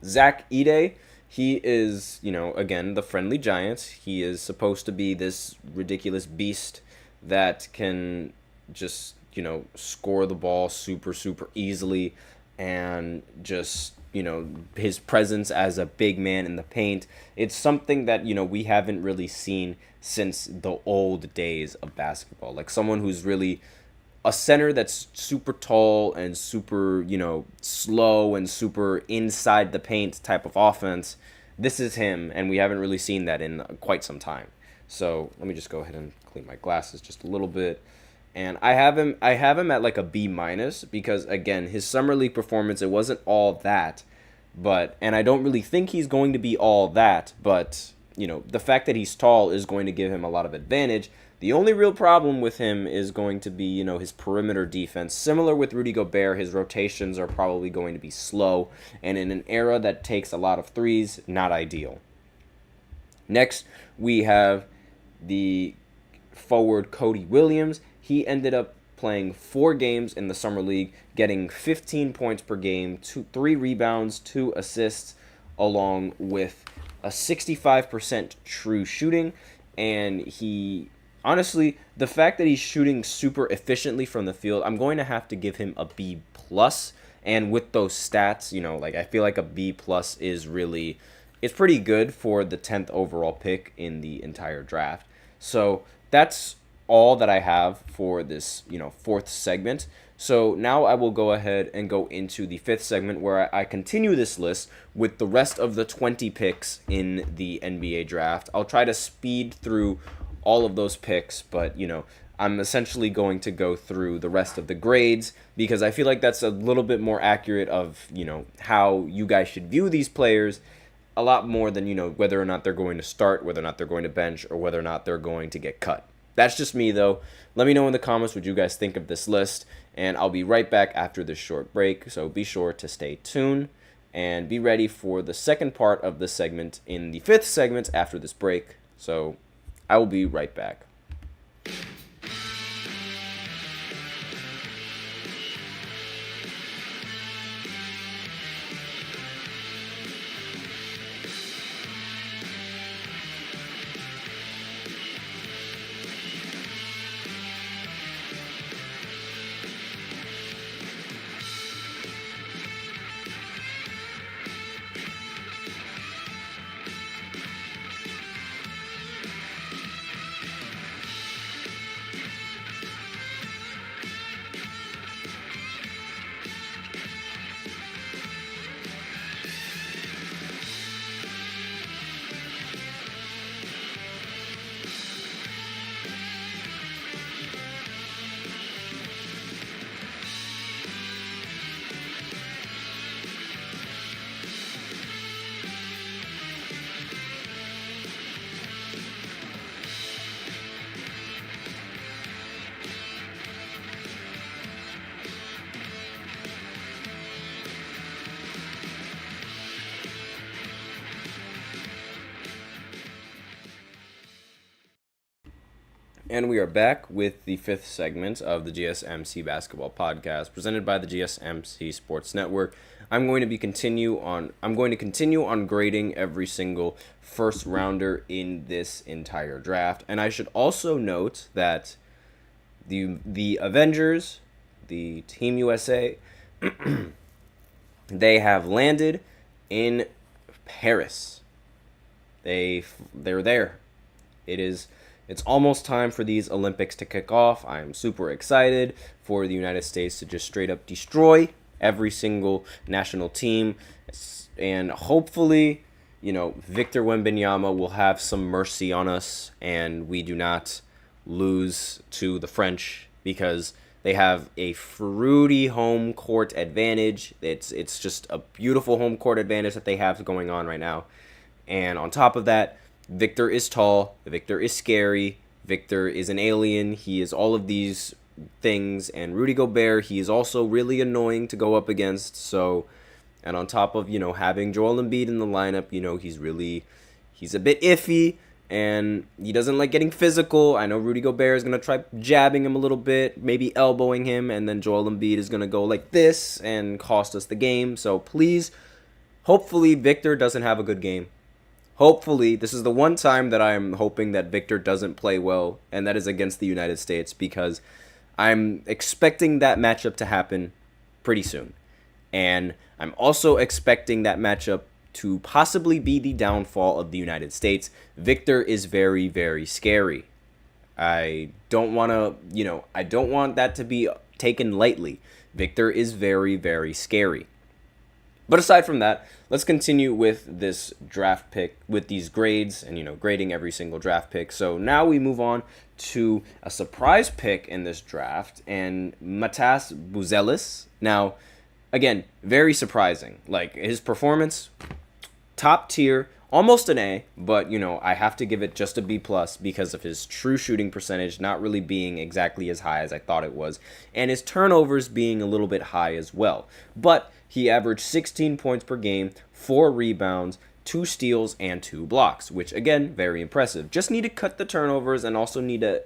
Zach Edey, he is, again, the friendly giant. He is supposed to be this ridiculous beast that can just, score the ball super, super easily, and just, his presence as a big man in the paint. It's something that, we haven't really seen since the old days of basketball. Like someone who's really a center that's super tall and super, slow and super inside the paint type of offense. This is him, and we haven't really seen that in quite some time. So let me just go ahead and clean my glasses just a little bit. And I have him at like a B-, because, again, his summer league performance, it wasn't all that. And I don't really think he's going to be all that, but, the fact that he's tall is going to give him a lot of advantage. The only real problem with him is going to be, his perimeter defense. Similar with Rudy Gobert, his rotations are probably going to be slow, and in an era that takes a lot of threes, not ideal. Next, we have the forward Cody Williams. He ended up playing 4 games in the Summer League, getting 15 points per game, 3 rebounds, 2 assists, along with a 65% true shooting. And honestly, the fact that he's shooting super efficiently from the field, I'm going to have to give him a B+. And with those stats, I feel like a B+ is really, it's pretty good for the 10th overall pick in the entire draft. So that's all that I have for this, 4th segment. So now I will go ahead and go into the 5th segment where I continue this list with the rest of the 20 picks in the NBA draft. I'll try to speed through all of those picks, but, I'm essentially going to go through the rest of the grades because I feel like that's a little bit more accurate of, how you guys should view these players a lot more than, whether or not they're going to start, whether or not they're going to bench, or whether or not they're going to get cut. That's just me, though. Let me know in the comments what you guys think of this list, and I'll be right back after this short break, so be sure to stay tuned and be ready for the second part of the segment in the 5th segment after this break. So I will be right back. And we are back with the 5th segment of the GSMC Basketball Podcast, presented by the GSMC Sports Network. I'm going to continue on grading every single first rounder in this entire draft. And I should also note that the Avengers, the Team USA, they have landed in Paris. They're there. It's almost time for these Olympics to kick off. I'm super excited for the United States to just straight up destroy every single national team. And hopefully, Victor Wembanyama will have some mercy on us and we do not lose to the French because they have a fruity home court advantage. It's just a beautiful home court advantage that they have going on right now. And on top of that, Victor is tall, Victor is scary, Victor is an alien, he is all of these things, and Rudy Gobert, he is also really annoying to go up against, and on top of, having Joel Embiid in the lineup, he's a bit iffy, and he doesn't like getting physical. I know Rudy Gobert is going to try jabbing him a little bit, maybe elbowing him, and then Joel Embiid is going to go like this and cost us the game, so please, hopefully Victor doesn't have a good game. Hopefully, this is the one time that I'm hoping that Victor doesn't play well, and that is against the United States, because I'm expecting that matchup to happen pretty soon. And I'm also expecting that matchup to possibly be the downfall of the United States. Victor is very, very scary. I don't want that to be taken lightly. Victor is very, very scary. But aside from that, let's continue with this draft pick, with these grades and, grading every single draft pick. So now we move on to a surprise pick in this draft, and Matas Buzelis. Now, again, very surprising. Like, his performance, top tier, almost an A, but, I have to give it just a B plus because of his true shooting percentage not really being exactly as high as I thought it was, and his turnovers being a little bit high as well. But he averaged 16 points per game, 4 rebounds, 2 steals, and 2 blocks, which, again, very impressive. Just need to cut the turnovers and also need to,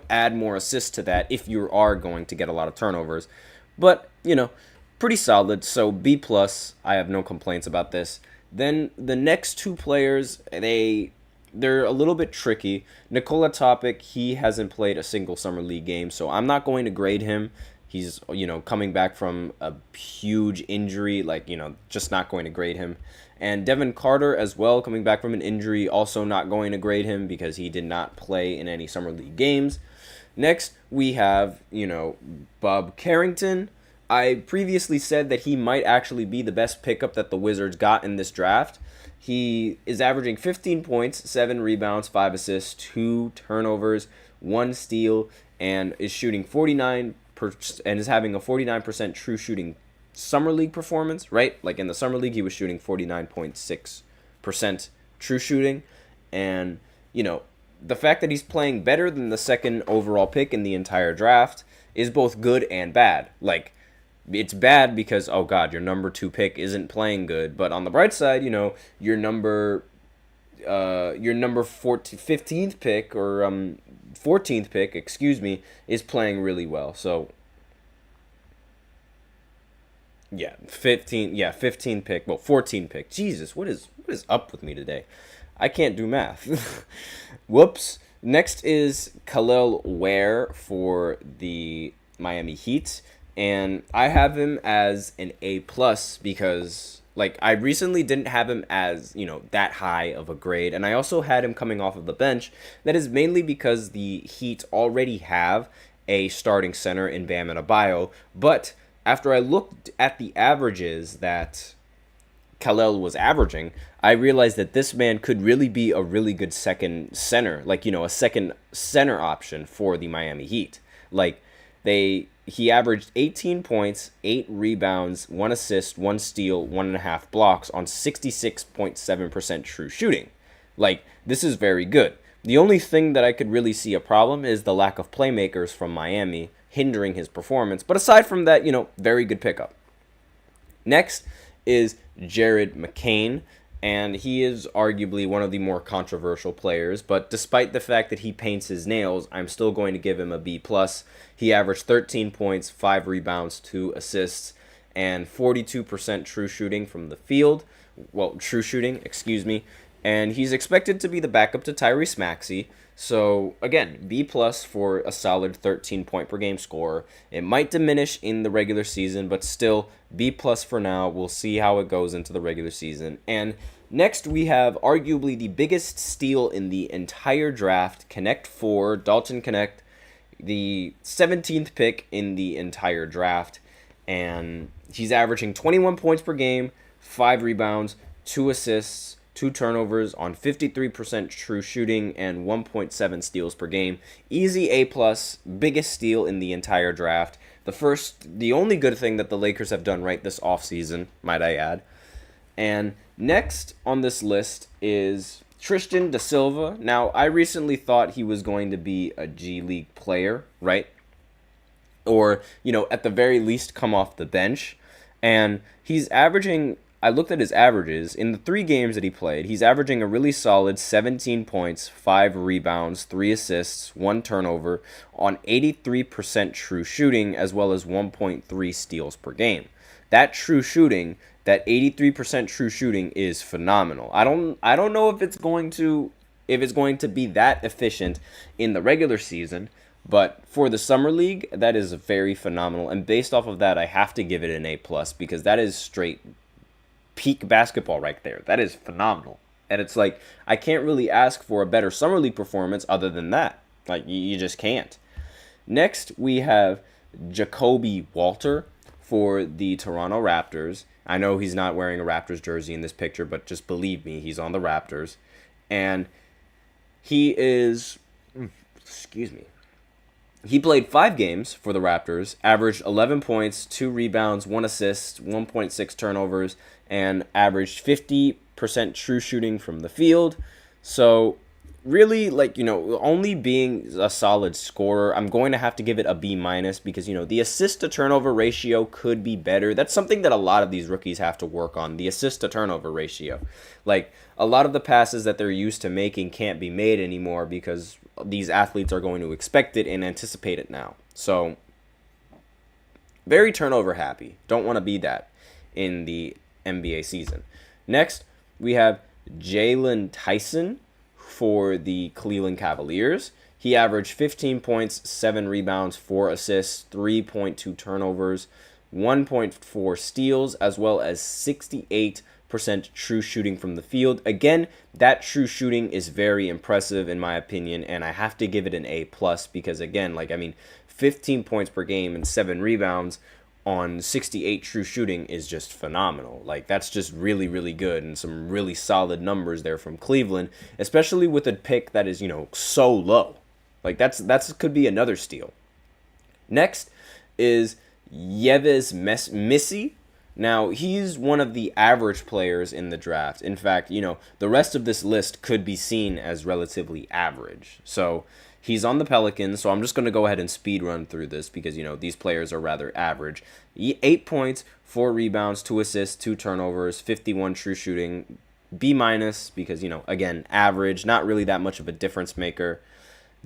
add more assists to that if you are going to get a lot of turnovers. But, pretty solid, so B plus. I have no complaints about this. Then the next two players, they're a little bit tricky. Nikola Topic, he hasn't played a single Summer League game, so I'm not going to grade him. He's, coming back from a huge injury, just not going to grade him. And Devin Carter as well, coming back from an injury, also not going to grade him because he did not play in any Summer League games. Next, we have, Bob Carrington. I previously said that he might actually be the best pickup that the Wizards got in this draft. He is averaging 15 points, 7 rebounds, 5 assists, 2 turnovers, 1 steal, and is shooting 49% and is having a 49% true shooting Summer League performance, right? Like in the Summer League, he was shooting 49.6% true shooting. And, the fact that he's playing better than the second overall pick in the entire draft is both good and bad. Like, it's bad because, oh God, your number 2 pick isn't playing good. But on the bright side, your number 15th pick or 14th pick, is playing really well. So, yeah, 15 pick, 14 pick. Jesus, what is up with me today? I can't do math. Whoops. Next is Khalil Ware for the Miami Heat. And I have him as an A plus because, I recently didn't have him as, that high of a grade. And I also had him coming off of the bench. That is mainly because the Heat already have a starting center in Bam Adebayo. But after I looked at the averages that Khalil was averaging, I realized that this man could really be a really good second center. A second center option for the Miami Heat. He averaged 18 points, 8 rebounds, 1 assist, 1 steal, 1.5 blocks on 66.7% true shooting. This is very good. The only thing that I could really see a problem is the lack of playmakers from Miami hindering his performance. But aside from that, very good pickup. Next is Jared McCain. And he is arguably one of the more controversial players, but despite the fact that he paints his nails, I'm still going to give him a B+. He averaged 13 points, 5 rebounds, 2 assists, and 42% true shooting from the field. And he's expected to be the backup to Tyrese Maxey. So, again, B+ for a solid 13-point-per-game scorer. It might diminish in the regular season, but still, B+ for now. We'll see how it goes into the regular season. And next, we have arguably the biggest steal in the entire draft, Connect 4, Dalton Connect, the 17th pick in the entire draft. And he's averaging 21 points per game, 5 rebounds, 2 assists, 2 turnovers on 53% true shooting, and 1.7 steals per game. Easy A+, biggest steal in the entire draft. The only good thing that the Lakers have done right this offseason, might I add. And next on this list is Tristan da Silva. Now, I recently thought he was going to be a G League player, right? Or, at the very least come off the bench. And he's averaging... I looked at his averages. In the 3 games that he played, he's averaging a really solid 17 points, 5 rebounds, 3 assists, 1 turnover on 83% true shooting, as well as 1.3 steals per game. That true shooting, that 83% true shooting is phenomenal. I don't know if it's going to be that efficient in the regular season, but for the Summer League, that is very phenomenal. And based off of that, I have to give it an A+, because that is straight peak basketball right there. That is phenomenal. And it's I can't really ask for a better Summer League performance other than that. You just can't. Next, we have Jacoby Walter for the Toronto Raptors. I know he's not wearing a Raptors jersey in this picture, but just believe me, he's on the Raptors. And he is... He played 5 games for the Raptors, averaged 11 points, 2 rebounds, 1 assist, 1.6 turnovers, and averaged 50 true shooting from the field. So really, like, only being a solid scorer, I'm going to have to give it a B minus because, the assist to turnover ratio could be better. That's something that a lot of these rookies have to work on, the assist to turnover ratio. Like, a lot of the passes that they're used to making can't be made anymore because these athletes are going to expect it and anticipate it now. So, very turnover happy. Don't want to be that in the NBA season. Next, we have Jalen Tyson for the Cleveland Cavaliers. He averaged 15 points, 7 rebounds, 4 assists, 3.2 turnovers, 1.4 steals, as well as 68% true shooting from the field. Again, that true shooting is very impressive in my opinion, and I have to give it an A+ because, again, 15 points per game and 7 rebounds on 68 true shooting is just phenomenal. Like, that's just really, really good and some really solid numbers there from Cleveland, especially with a pick that is, so low. Like, that's could be another steal. Next is Yves Missy. Now, he's one of the average players in the draft. In fact, the rest of this list could be seen as relatively average. So, he's on the Pelicans, so I'm just going to go ahead and speed run through this because, these players are rather average. 8 points, 4 rebounds, 2 assists, 2 turnovers, 51 true shooting, B- because, again, average, not really that much of a difference maker.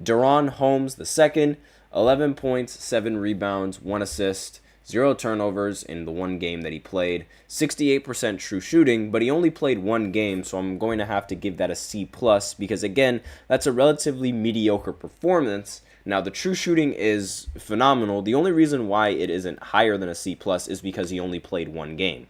Deron Holmes II, 11 points, 7 rebounds, 1 assist, 0 turnovers in the one game that he played, 68% true shooting, but he only played one game, so I'm going to have to give that a C+ because, again, that's a relatively mediocre performance. Now, the true shooting is phenomenal. The only reason why it isn't higher than a C+ is because he only played one game.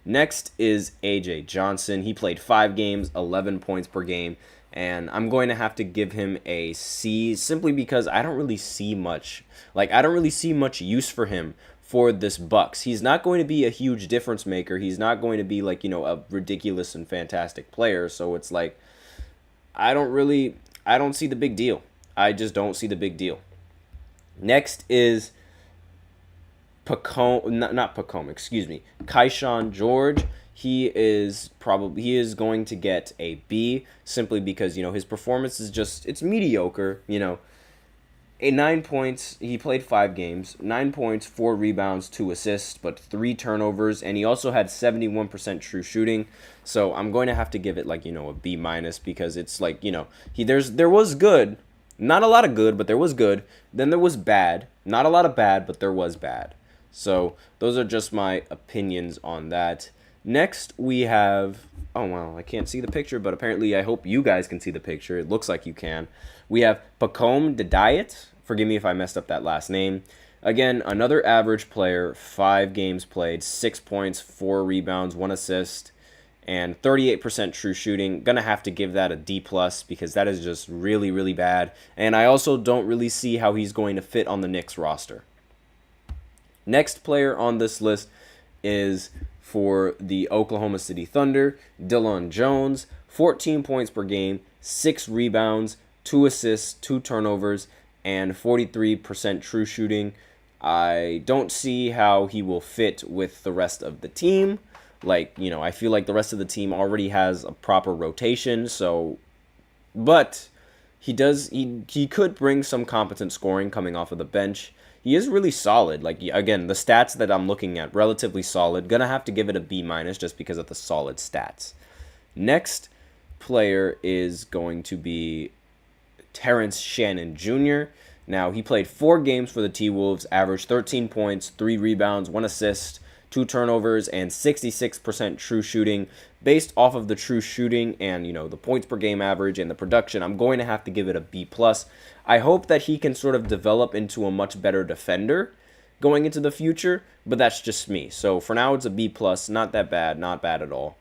Next is A.J. Johnson. He played 5 games, 11 points per game, and I'm going to have to give him a C simply because I don't really see much. I don't really see much use for him for this Bucks. He's not going to be a huge difference maker. He's not going to be a ridiculous and fantastic player. So it's I don't see the big deal. I just don't see the big deal. Next is Kaishan George. He is going to get a B simply because, his performance is it's mediocre, 9 points, he played 5 games, 9 points, 4 rebounds, 2 assists, but 3 turnovers, and he also had 71% true shooting. So I'm going to have to give it a B- because it's there was good, not a lot of good, but there was good. Then there was bad, not a lot of bad, but there was bad. So those are just my opinions on that. Next, we have, I can't see the picture, but apparently I hope you guys can see the picture. It looks like you can. We have Pacome Didiet. Forgive me if I messed up that last name. Again, another average player, 5 games played, 6 points, 4 rebounds, 1 assist, and 38% true shooting. Gonna have to give that a D+ because that is just really, really bad. And I also don't really see how he's going to fit on the Knicks roster. Next player on this list is for the Oklahoma City Thunder, Dillon Jones, 14 points per game, 6 rebounds, 2 assists, 2 turnovers, and 43% true shooting. I don't see how he will fit with the rest of the team. I feel like the rest of the team already has a proper rotation, but he could bring some competent scoring coming off of the bench. He is really solid. Again, the stats that I'm looking at, relatively solid. Gonna have to give it a B- just because of the solid stats. Next player is going to be Terrence Shannon Jr. Now, he played 4 games for the T-Wolves, averaged 13 points, 3 rebounds, 1 assist, 2 turnovers, and 66% true shooting. Based off of the true shooting and, the points per game average and the production, I'm going to have to give it a B+. I hope that he can sort of develop into a much better defender going into the future, but that's just me. So for now, it's a B+, not that bad, not bad at all.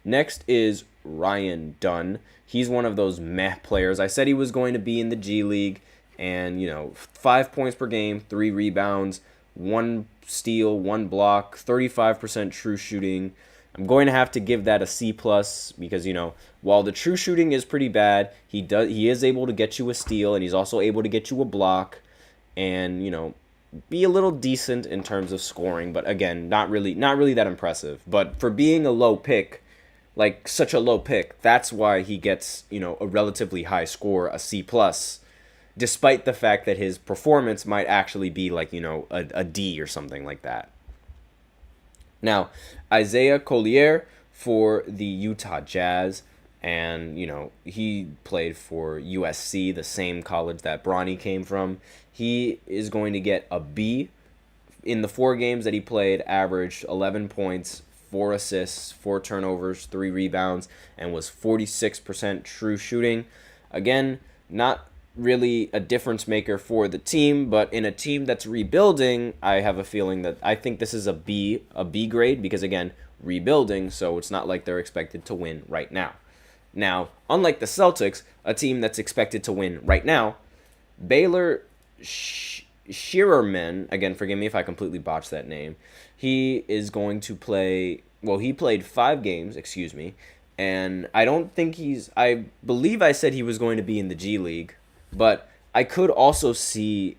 Next is Ryan Dunn. He's one of those meh players. I said he was going to be in the G League, and 5 points per game, 3 rebounds, 1 steal, 1 block, 35% true shooting. I'm going to have to give that a C+ because, while the true shooting is pretty bad, he is able to get you a steal, and he's also able to get you a block and, be a little decent in terms of scoring, but again, not really that impressive. But for being a low pick, like such a low pick. That's why he gets, a relatively high score, a C plus, despite the fact that his performance might actually be like, a D or something like that. Now, Isaiah Collier for the Utah Jazz, and, he played for USC, the same college that Bronny came from. He is going to get a B. In the 4 games that he played, averaged 11 points, 4 assists, 4 turnovers, 3 rebounds, and was 46% true shooting. Again, not really a difference maker for the team, but in a team that's rebuilding, I have a feeling that I think this is a B grade, because again, rebuilding, so it's not like they're expected to win right now. Now, unlike the Celtics, a team that's expected to win right now, Baylor Shearerman, again, forgive me if I completely botched that name, he is going to play, he played 5 games, and I believe I said he was going to be in the G League, but I could also see,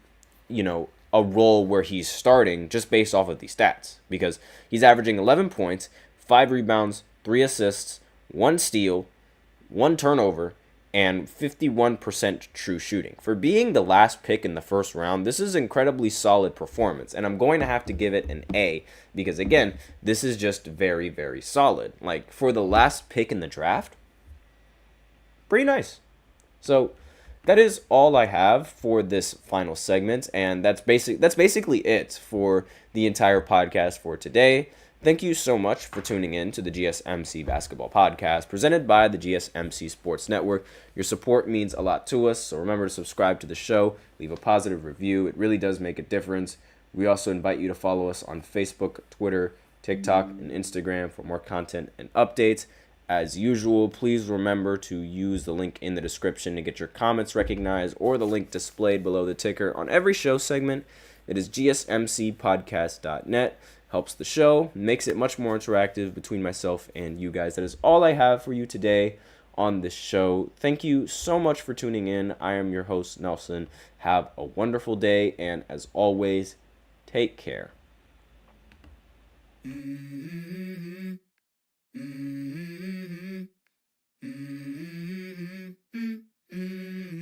a role where he's starting just based off of these stats, because he's averaging 11 points, 5 rebounds, 3 assists, 1 steal, 1 turnover, and 51% true shooting. For being the last pick in the first round, this is incredibly solid performance, and I'm going to have to give it an A, because again, this is just very, very solid. Like, for the last pick in the draft, pretty nice. So that is all I have for this final segment, and that's basically it for the entire podcast for today. Thank you so much for tuning in to the GSMC Basketball Podcast, presented by the GSMC Sports Network. Your support means a lot to us, so remember to subscribe to the show, leave a positive review. It really does make a difference. We also invite you to follow us on Facebook, Twitter, TikTok, and Instagram for more content and updates. As usual, please remember to use the link in the description to get your comments recognized, or the link displayed below the ticker on every show segment. It is gsmcpodcast.net. Helps the show, makes it much more interactive between myself and you guys. That is all I have for you today on this show. Thank you so much for tuning in. I am your host, Nelson. Have a wonderful day, and as always, take care.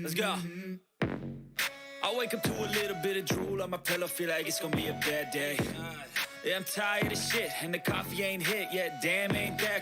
Let's go. I wake up to a little bit of drool on my pillow, feel like it's gonna be a bad day. Yeah, I'm tired of shit, and the coffee ain't hit yet. Damn, ain't that